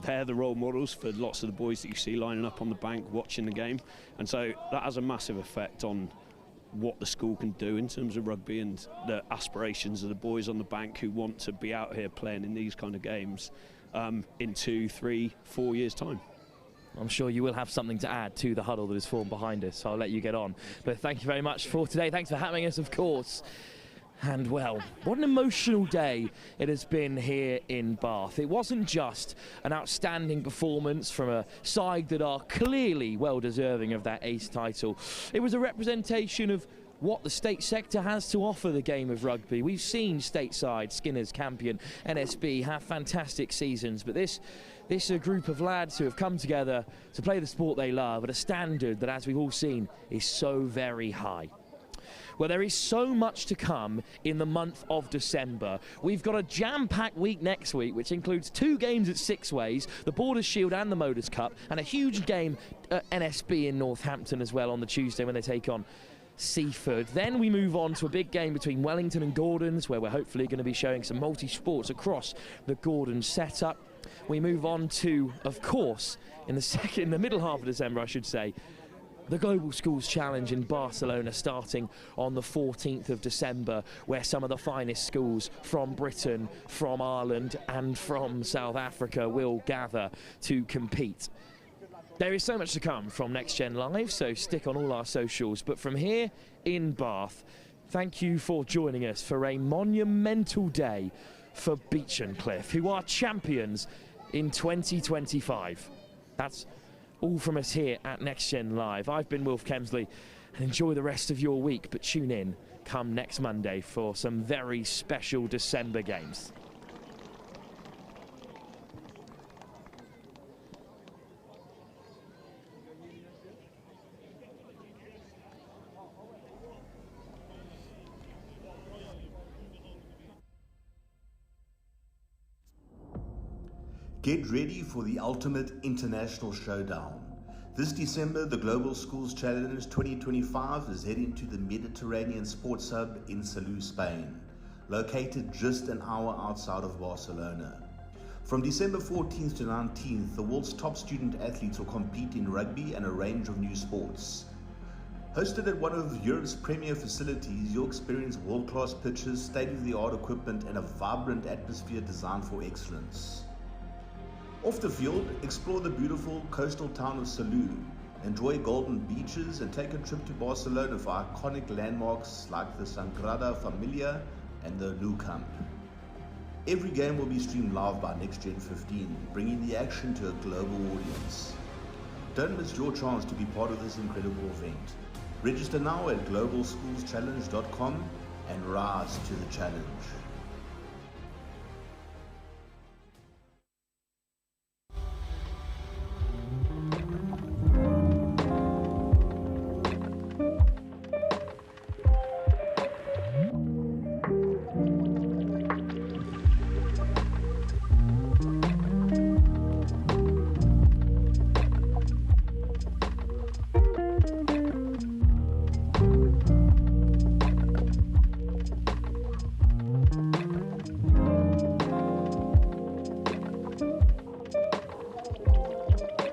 they're the role models for lots of the boys that you see lining up on the bank watching the game. And so that has a massive effect on what the school can do in terms of rugby and the aspirations of the boys on the bank who want to be out here playing in these kind of games in 2, 3, 4 years' time. I'm sure you will have something to add to the huddle that is formed behind us, so I'll let you get on. But thank you very much for today. Thanks for having us, of course. And well, what an emotional day it has been here in Bath. It wasn't just an outstanding performance from a side that are clearly well deserving of that ace title. It was a representation of what the state sector has to offer the game of rugby. We've seen stateside, Skinners, Campion, NSB have fantastic seasons, but this is a group of lads who have come together to play the sport they love at a standard that, as we've all seen, is so very high. Well, there is so much to come in the month of December. We've got a jam-packed week next week, which includes 2 games at Six Ways, the Borders Shield and the Motors Cup, and a huge game at NSB in Northampton as well on the Tuesday when they take on Seaford. Then we move on to a big game between Wellington and Gordons, where we're hopefully going to be showing some multi-sports across the Gordons setup. We move on to, of course, in the middle half of December, I should say, the Global Schools Challenge in Barcelona starting on the 14th of December, where some of the finest schools from Britain, from Ireland and from South Africa will gather to compete. There is so much to come from Next Gen Live, so stick on all our socials. But from here in Bath, thank you for joining us for a monumental day for BEECHEN, who are champions in 2025. That's all from us here at Next Gen Live. I've been Wilf Kemsley, and enjoy the rest of your week, but tune in come next Monday for some very special December games. Get ready for the ultimate international showdown. This December, the Global Schools Challenge 2025 is heading to the Mediterranean Sports Hub in Salou, Spain, located just an hour outside of Barcelona. From December 14th to 19th, the world's top student athletes will compete in rugby and a range of new sports. Hosted at one of Europe's premier facilities, you'll experience world-class pitches, state-of-the-art equipment, and a vibrant atmosphere designed for excellence. Off the field, explore the beautiful coastal town of Salou, enjoy golden beaches, and take a trip to Barcelona for iconic landmarks like the Sagrada Familia and the Nou Camp. Every game will be streamed live by Next Gen 15, bringing the action to a global audience. Don't miss your chance to be part of this incredible event. Register now at globalschoolschallenge.com and rise to the challenge.